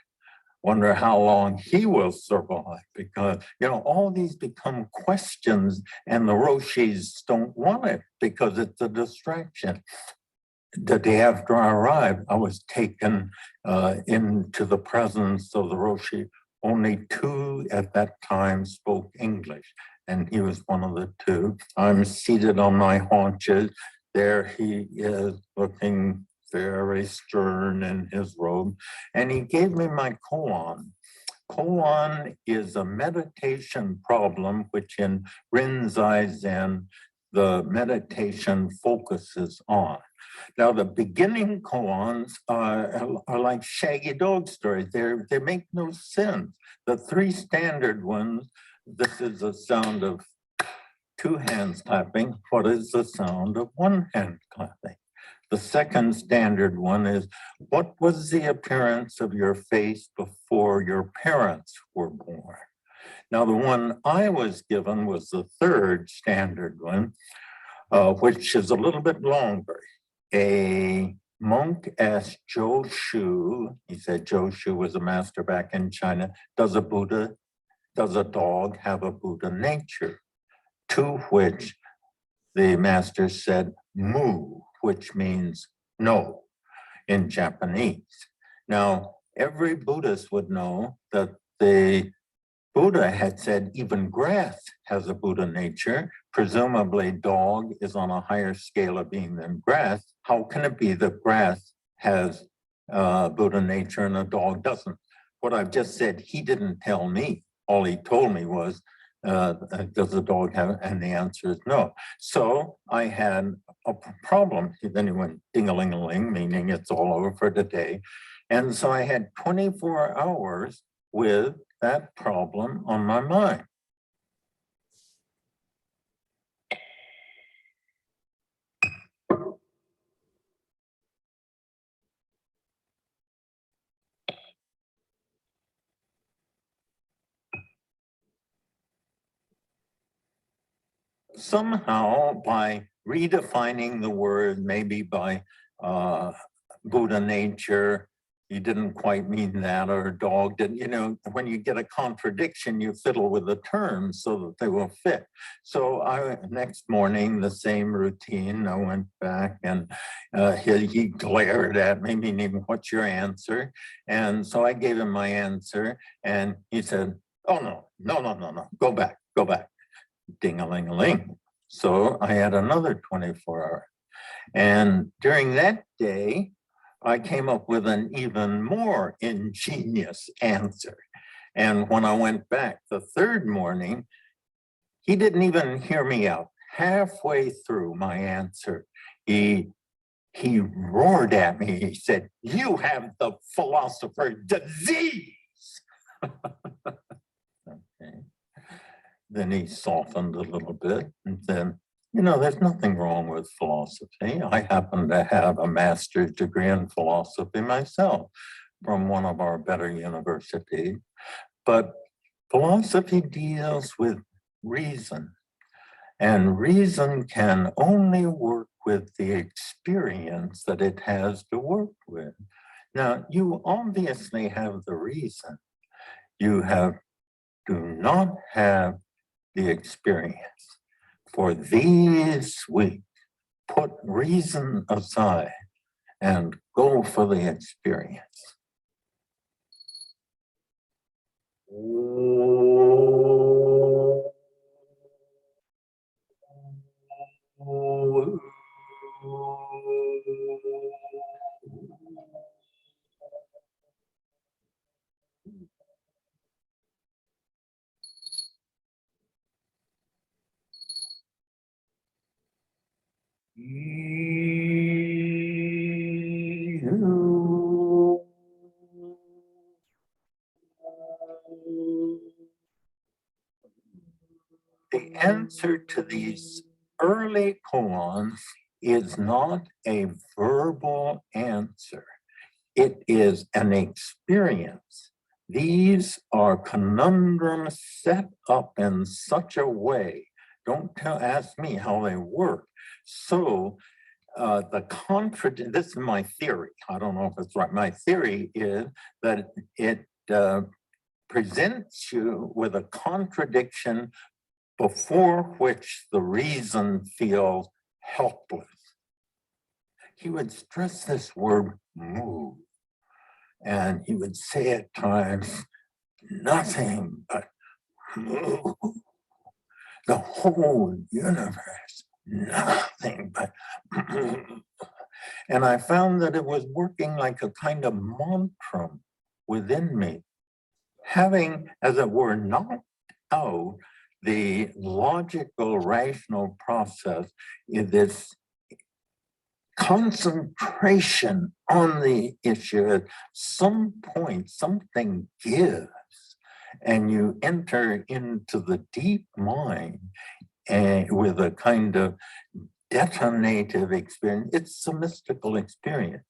S7: Wonder how long he will survive, because, all these become questions, and the Roshis don't want it because it's a distraction. The day after I arrived, I was taken into the presence of the Roshi. Only 2 at that time spoke English, and he was one of the 2. I'm seated on my haunches. There he is, looking very stern in his robe, and he gave me my koan. Koan is a meditation problem, which in Rinzai Zen, the meditation focuses on. Now, the beginning koans are like shaggy dog stories. They make no sense. The 3 standard ones, this is the sound of 2 hands clapping. What is the sound of 1 hand clapping? The second standard one is, what was the appearance of your face before your parents were born? Now, the one I was given was the 3rd standard one, which is a little bit longer. A monk asked Zhou Shu, he said Zhou Shu was a master back in China, does a dog have a Buddha nature? To which the master said, mu, which means no in Japanese. Now, every Buddhist would know that the Buddha had said even grass has a Buddha nature. Presumably, dog is on a higher scale of being than grass. How can it be that grass has Buddha nature and a dog doesn't? What I've just said, he didn't tell me. All he told me was, does the dog have it? And the answer is no. So I had a problem. Then he went ding-a-ling-a-ling, meaning it's all over for today. And so I had 24 hours with that problem on my mind. Somehow, by redefining the word, maybe by Buddha nature, he didn't quite mean that, or a dog didn't, you know, when you get a contradiction, you fiddle with the terms so that they will fit. So next morning, the same routine, I went back and he glared at me, meaning, what's your answer? And so I gave him my answer and he said, oh, no, go back. Ding-a-ling-a-ling. So I had another 24 hours. And during that day, I came up with an even more ingenious answer. And when I went back the third morning, he didn't even hear me out. Halfway through my answer, he roared at me. He said, you have the philosopher disease. Okay. Then he softened a little bit and then, you know, there's nothing wrong with philosophy. I happen to have a master's degree in philosophy myself from one of our better universities. But philosophy deals with reason, and reason can only work with the experience that it has to work with. Now, you obviously have the reason. You do not have the experience. For these weeks, put reason aside and go for the experience. The answer to these early koans is not a verbal answer. It is an experience. These are conundrums set up in such a way. Don't ask me how they work. So this is my theory. I don't know if it's right. My theory is that it presents you with a contradiction before which the reason feels helpless. He would stress this word move, and he would say at times, nothing but move. The whole universe, nothing but move. And I found that it was working like a kind of mantra within me, having, as it were, knocked out the logical, rational process in this concentration on the issue. At some point, something gives, and you enter into the deep mind and with a kind of detonative experience. It's a mystical experience.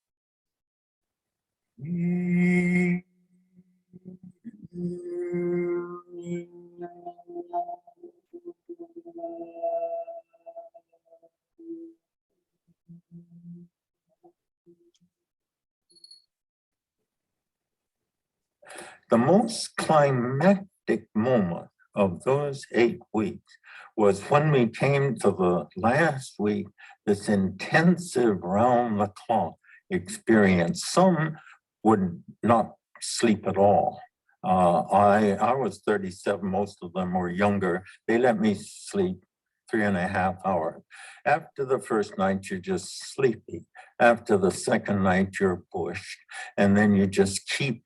S7: The most climactic moment of those 8 weeks was when we came to the last week, this intensive round-the-clock experience. Some would not sleep at all. I was 37, most of them were younger. They let me sleep 3.5 hours. After the first night, you're just sleepy. After the second night, you're pushed. And then you just keep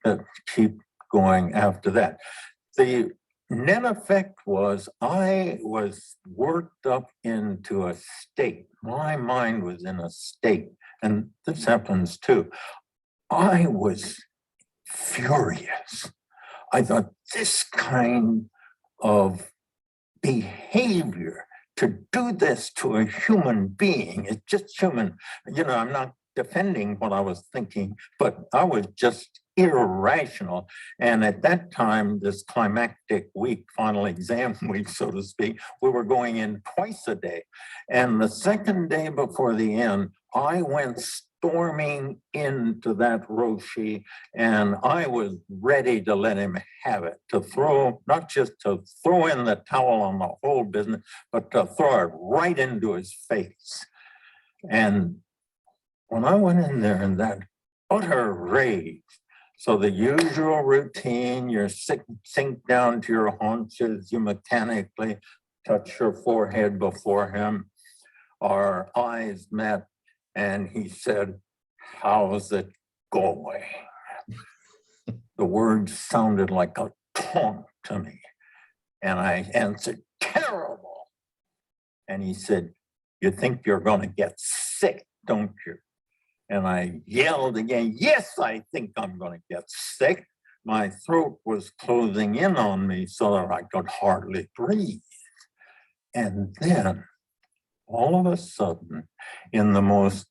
S7: going after that. The net effect was I was worked up into a state. My mind was in a state, and this happens too. I was furious. I thought this kind of behavior, to do this to a human being, it's just human. You know, I'm not defending what I was thinking, but I was just irrational. And at that time, this climactic week, final exam week, so to speak, we were going in twice a day. And the second day before the end, I went storming into that roshi, and I was ready to let him have it, to throw, not just to throw in the towel on the whole business, but to throw it right into his face. And when I went in there in that utter rage, so the usual routine, you sink down to your haunches, you mechanically touch your forehead before him. Our eyes met, and he said, "How's it going?" The words sounded like a taunt to me. And I answered, "Terrible." And he said, "You think you're going to get sick, don't you?" And I yelled again, "Yes, I think I'm going to get sick." My throat was closing in on me so that I could hardly breathe. And then, all of a sudden, in the most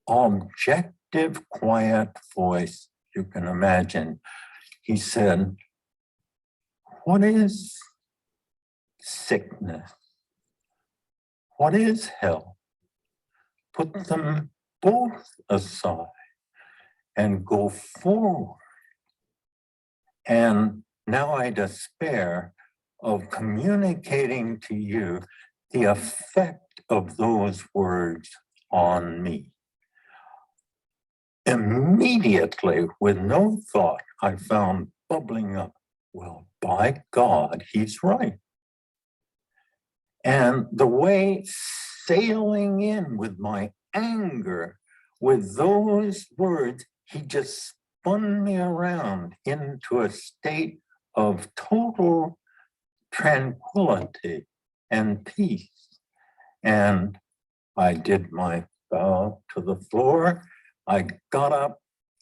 S7: objective, quiet voice you can imagine, he said, "What is sickness? What is hell? Put them both aside and go forward." And now I despair of communicating to you the effect of those words on me. Immediately, with no thought, I found bubbling up, well, by God, he's right. And the way sailing in with my anger, with those words, he just spun me around into a state of total tranquility and peace. And I did my bow to the floor. I got up,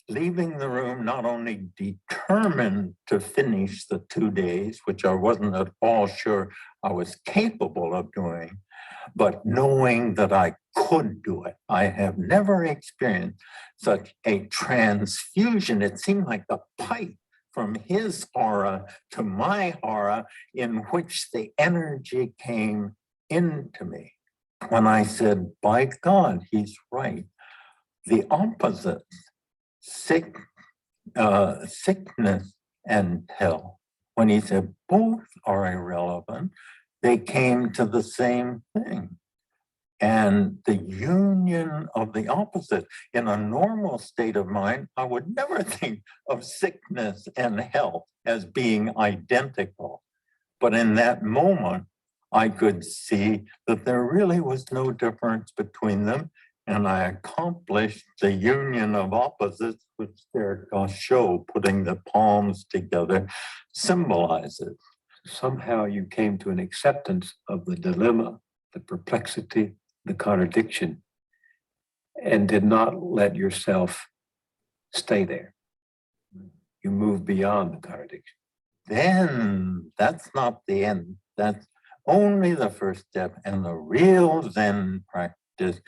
S7: leaving the room, not only determined to finish the 2 days, which I wasn't at all sure I was capable of doing, but knowing that I could do it. I have never experienced such a transfusion. It seemed like a pipe from his aura to my aura, in which the energy came into me. When I said, by God, he's right, the opposite, sickness and hell, when he said both are irrelevant, they came to the same thing. And the union of the opposite. In a normal state of mind, I would never think of sickness and health as being identical. But in that moment, I could see that there really was no difference between them. And I accomplished the union of opposites, which their show, putting the palms together, symbolizes.
S8: Somehow you came to an acceptance of the dilemma, the perplexity, the contradiction, and did not let yourself stay there. You moved beyond the contradiction.
S7: Then that's not the end. That's only the first step. And the real Zen practice,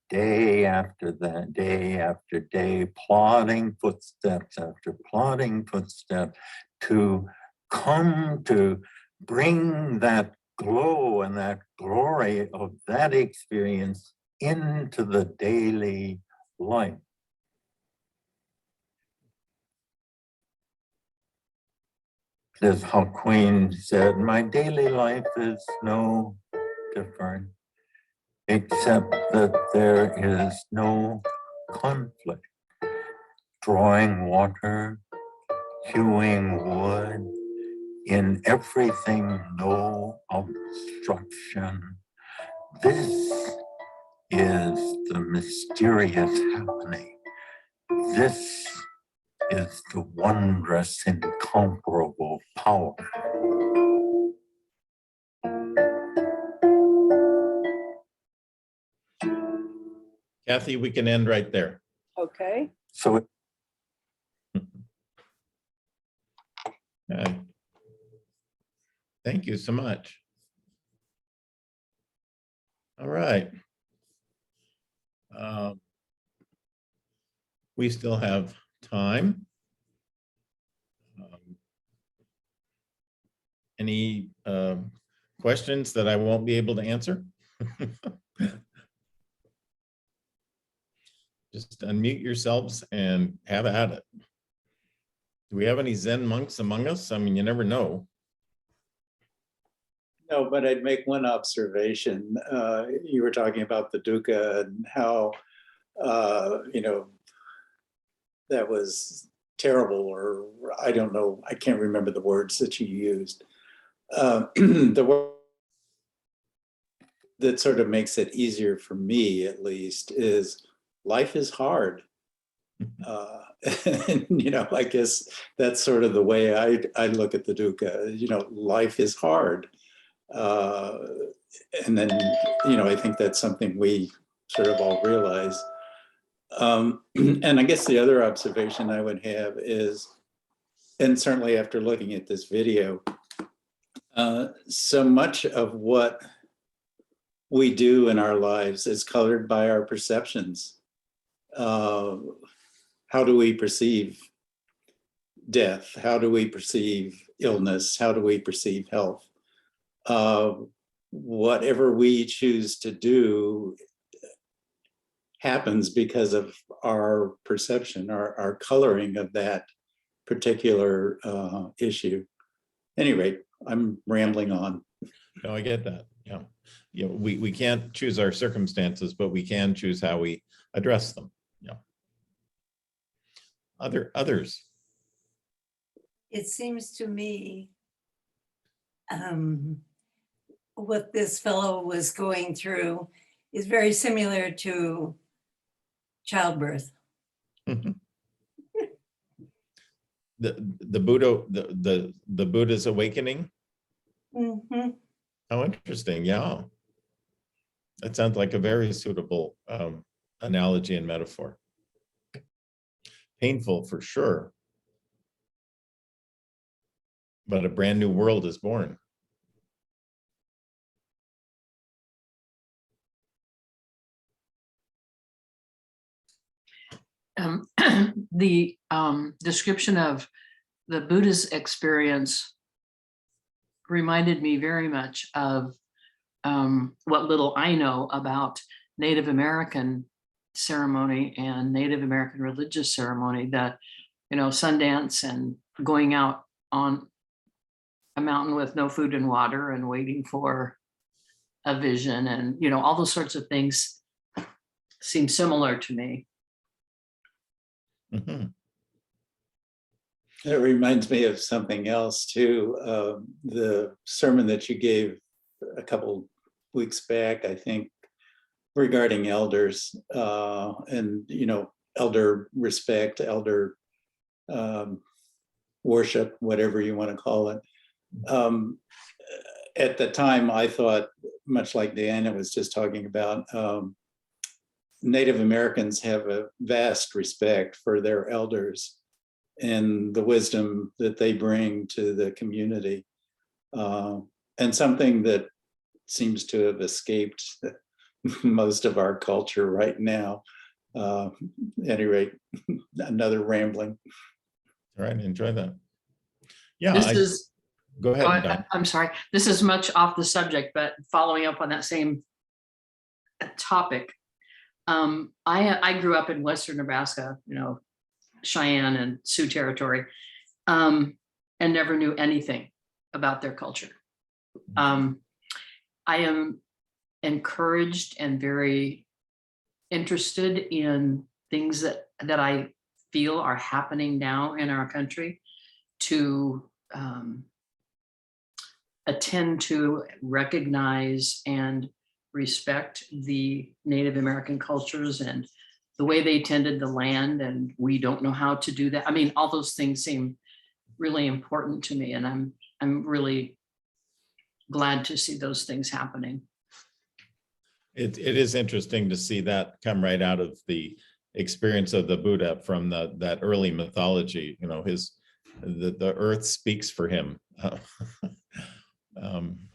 S7: day after day after day, plodding footsteps after plodding footsteps, to come to bring that glow and that glory of that experience into the daily life. As how Queen said, my daily life is no different, except that there is no conflict. Drawing water, hewing wood, in everything, no obstruction. This is the mysterious happening. This is the wondrous, incomparable power.
S1: Kathy, we can end right there.
S2: Okay.
S7: So
S1: Thank you so much. All right. We still have time. Any questions that I won't be able to answer? Just unmute yourselves and have at it. Do we have any Zen monks among us? I mean, you never know.
S9: No, but I'd make one observation. You were talking about the dukkha and how, that was terrible, or I don't know, I can't remember the words that you used. The word that sort of makes it easier for me, at least, is life is hard. And, I guess that's sort of the way I look at the dukkha. Life is hard. And then, I think that's something we sort of all realize. And I guess the other observation I would have is, and certainly after looking at this video, so much of what we do in our lives is colored by our perceptions. How do we perceive death? How do we perceive illness? How do we perceive health? Whatever we choose to do happens because of our perception, our coloring of that particular issue. At any rate, I'm rambling on.
S1: No, I get that. Yeah. We can't choose our circumstances, but we can choose how we address them. Yeah. Others.
S10: It seems to me what this fellow was going through is very similar to childbirth.
S1: The Buddha's awakening.
S10: Mm-hmm.
S1: How interesting. Yeah. That sounds like a very suitable analogy and metaphor. Painful for sure, but a brand new world is born.
S11: The description of the Buddha's experience reminded me very much of what little I know about Native American ceremony and Native American religious ceremony, that, Sundance and going out on a mountain with no food and water and waiting for a vision, and, all those sorts of things seem similar to me.
S1: Mm-hmm.
S9: It reminds me of something else too. The sermon that you gave a couple weeks back, I think, regarding elders and elder respect, elder worship, whatever you want to call it. At the time, I thought, much like Diana was just talking about, Native Americans have a vast respect for their elders and the wisdom that they bring to the community, and something that seems to have escaped most of our culture right now. At any rate, another rambling.
S1: All right, enjoy that. Yeah, go ahead.
S11: I'm sorry, this is much off the subject, but following up on that same topic. I grew up in Western Nebraska, Cheyenne and Sioux territory, and never knew anything about their culture. I am encouraged and very interested in things that I feel are happening now in our country to attend to, recognize, and respect the Native American cultures and the way they tended the land, and we don't know how to do that. I mean, all those things seem really important to me, and I'm really glad to see those things happening.
S1: It is interesting to see that come right out of the experience of the Buddha from that early mythology. The earth speaks for him.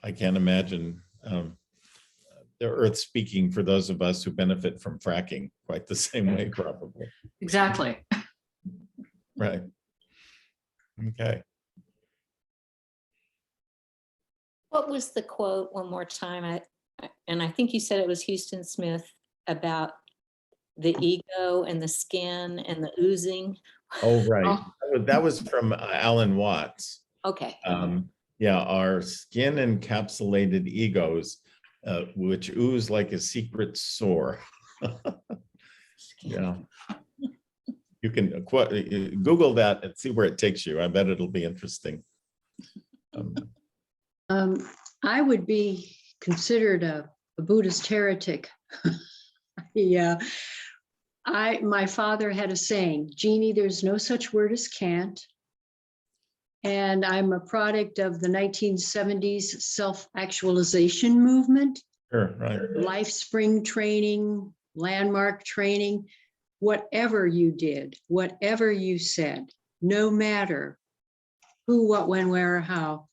S1: I can't imagine the earth speaking for those of us who benefit from fracking quite the same way, probably.
S11: Exactly.
S1: Right. Okay.
S5: What was the quote one more time? And I think you said it was Houston Smith about the ego and the skin and the oozing.
S1: Oh, right. That was from Alan Watts.
S5: Okay.
S1: Yeah, our skin encapsulated egos, which ooze like a secret sore. Yeah. You can Google that and see where it takes you. I bet it'll be interesting.
S4: I would be considered a Buddhist heretic. Yeah. My father had a saying, Jeannie, there's no such word as can't. And I'm a product of the 1970s self-actualization movement.
S1: Sure, right.
S4: Life spring training, landmark training, whatever you did, whatever you said, no matter who, what, when, where, or how,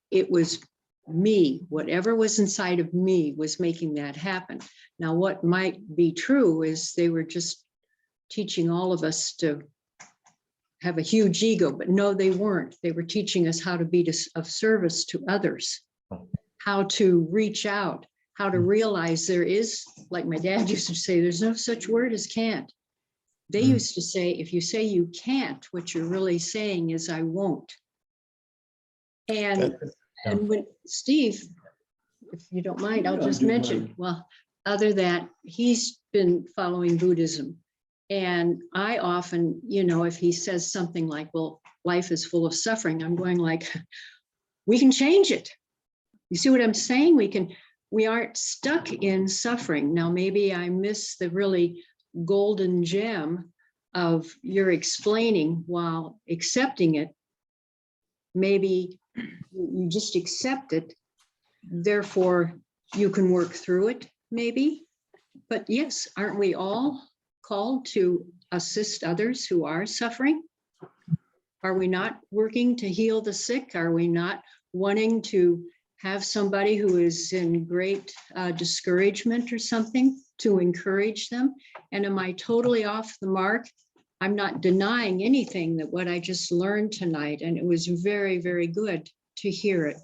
S4: it was me, whatever was inside of me was making that happen. Now, what might be true is they were just teaching all of us to have a huge ego, but no, they weren't. They were teaching us how to be of service to others, how to reach out, how to realize there is, like my dad used to say, there's no such word as can't. They used to say, if you say you can't, what you're really saying is I won't. And when Steve, if you don't mind, I'll just mention, well, other than he's been following Buddhism. And I often, if he says something like, well, life is full of suffering, I'm going like, we can change it. You see what I'm saying? We aren't stuck in suffering. Now, maybe I miss the really golden gem of your explaining while accepting it. Maybe you just accept it, therefore you can work through it, maybe. But yes, aren't we all called to assist others who are suffering? Are we not working to heal the sick? Are we not wanting to have somebody who is in great discouragement or something to encourage them? And am I totally off the mark? I'm not denying anything that what I just learned tonight, and it was very, very good to hear it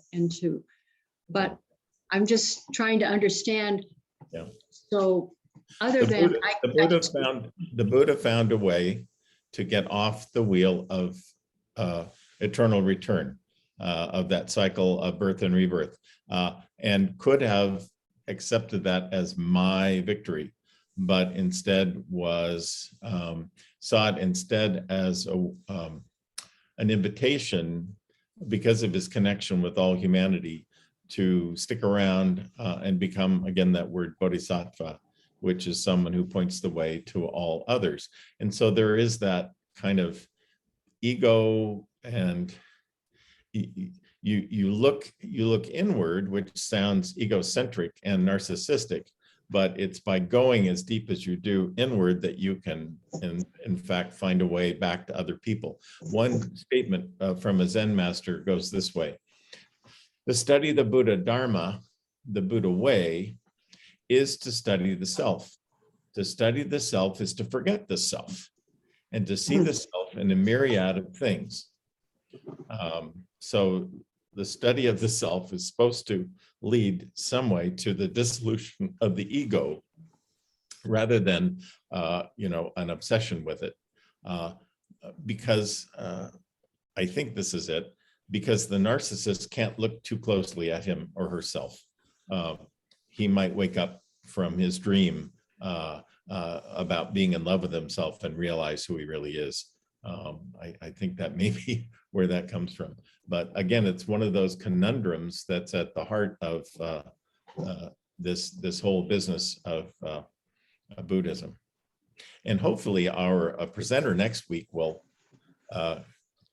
S4: but I'm just trying to understand.
S1: Yeah.
S4: So other than
S1: the Buddha found a way to get off the wheel of eternal return, of that cycle of birth and rebirth, and could have accepted that as my victory, but instead saw it instead as an invitation, because of his connection with all humanity, to stick around and become, again, that word bodhisattva, which is someone who points the way to all others. And so there is that kind of ego, and you look inward, which sounds egocentric and narcissistic, but it's by going as deep as you do inward that you can, in fact, find a way back to other people. One statement from a Zen master goes this way: to study the Buddha Dharma, the Buddha way, is to study the self. To study the self is to forget the self, and to see the self in a myriad of things. So the study of the self is supposed to lead some way to the dissolution of the ego, rather than an obsession with it. Because I think this is it, because the narcissist can't look too closely at him or herself. He might wake up from his dream about being in love with himself and realize who he really is. I think that may be where that comes from. But again, it's one of those conundrums that's at the heart of this whole business of Buddhism. And hopefully our presenter next week will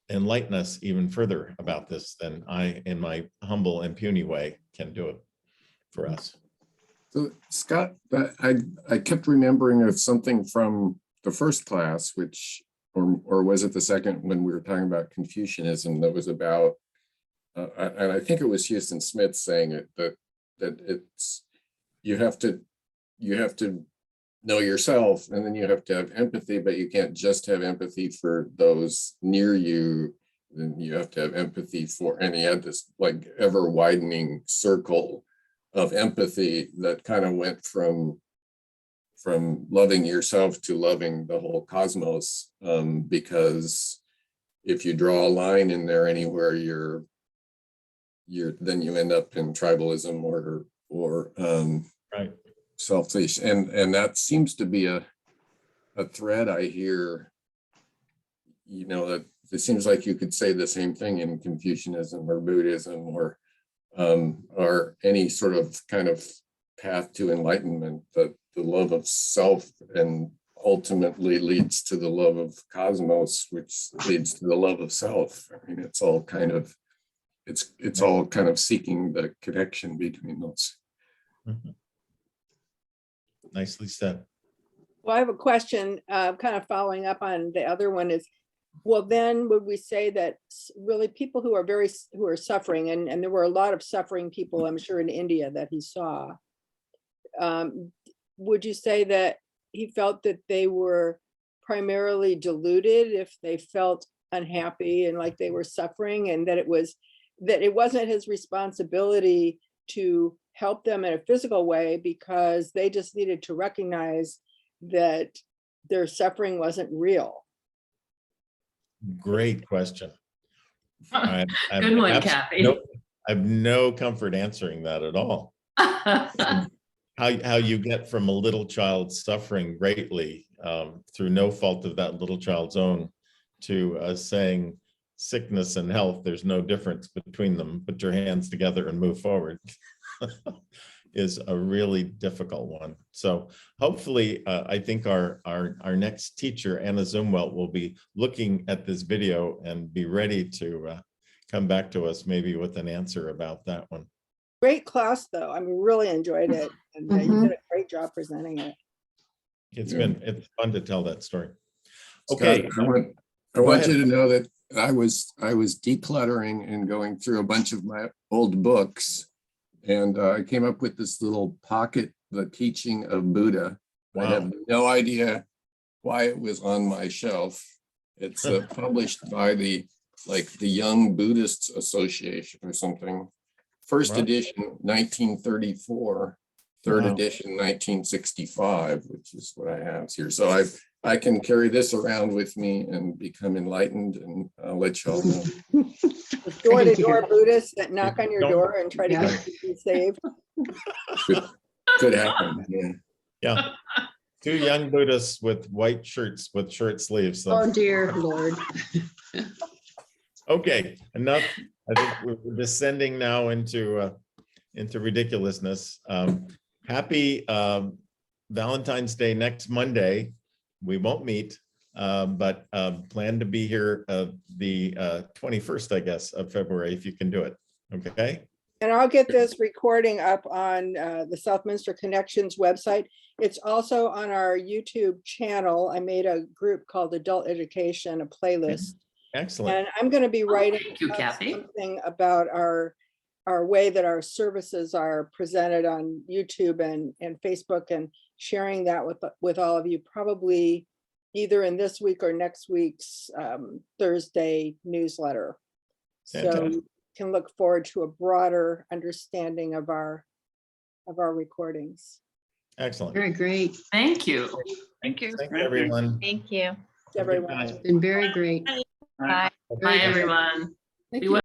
S1: enlighten us even further about this than I, in my humble and puny way, can do it for us.
S12: So Scott, I kept remembering of something from the first class, which, or was it the second, when we were talking about Confucianism, that was about, and I think it was Houston Smith saying it, that it's, you have to know yourself, and then you have to have empathy, but you can't just have empathy for those near you. Then you have to have empathy for, and he had this like ever widening circle of empathy that kind of went from from loving yourself to loving the whole cosmos, because if you draw a line in there anywhere, then you end up in tribalism or
S1: Right.
S12: selfish, and that seems to be a thread I hear. That it seems like you could say the same thing in Confucianism or Buddhism or any sort of kind of path to enlightenment, that the love of self and ultimately leads to the love of cosmos, which leads to the love of self. I mean, it's all kind of seeking the connection between those.
S1: Mhm. Nicely said.
S2: Well, I have a question, kind of following up on the other one is, well, then would we say that really people who are suffering, and there were a lot of suffering people, I'm sure in India that he saw, would you say that he felt that they were primarily deluded if they felt unhappy and like they were suffering, and that it wasn't his responsibility to help them in a physical way because they just needed to recognize that their suffering wasn't real?
S1: Great question.
S11: Good one,
S1: abs-
S11: Kathy.
S1: no- I have no comfort answering that at all. How you get from a little child suffering greatly through no fault of that little child's own to saying sickness and health, there's no difference between them, put your hands together and move forward, is a really difficult one. So hopefully, I think our next teacher, Anna Zumwalt, will be looking at this video and be ready to come back to us maybe with an answer about that one.
S2: Great class, though. I mean, really enjoyed it. And you did a great job presenting it.
S1: It's fun to tell that story. Okay.
S12: Scott, I want you to know that I was decluttering and going through a bunch of my old books, and I came up with this little pocket, The Teaching of Buddha.
S1: Wow.
S12: I have no idea why it was on my shelf. It's published by the Young Buddhists Association or something. First
S1: Wow.
S12: edition, 1934. Third
S1: Wow.
S12: edition, 1965, which is what I have here. So I can carry this around with me and become enlightened, and I'll let y'all know.
S2: Door-to-door Buddhists that knock on your
S1: Don't-
S2: door and try to
S4: Yeah.
S2: get you saved.
S12: Could happen. Yeah.
S1: Yeah. Two young Buddhists with white shirts with short sleeves. So.
S4: Oh, dear Lord.
S1: Okay, enough. I think we're descending now into ridiculousness. Happy Valentine's Day next Monday. We won't meet, but plan to be here the 21st, I guess, of February, if you can do it. Okay.
S2: And I'll get this recording up on the Southminster Connections website. It's also on our YouTube channel. I made a group called Adult Education, a playlist.
S1: Excellent.
S2: And I'm going to be writing
S11: Thank you,
S2: up
S11: Kathy.
S2: something about our way that our services are presented on YouTube and Facebook, and sharing that with all of you, probably either in this week or next week's Thursday newsletter. So
S1: Fantastic.
S2: you can look forward to a broader understanding of our recordings.
S1: Excellent.
S4: Very great.
S11: Thank you.
S1: Thank you, everyone.
S3: Thank you.
S2: Everyone.
S1: Good night.
S4: Been very great.
S3: Bye.
S11: Bye, everyone.
S2: Thank
S11: Be
S2: you.
S11: well.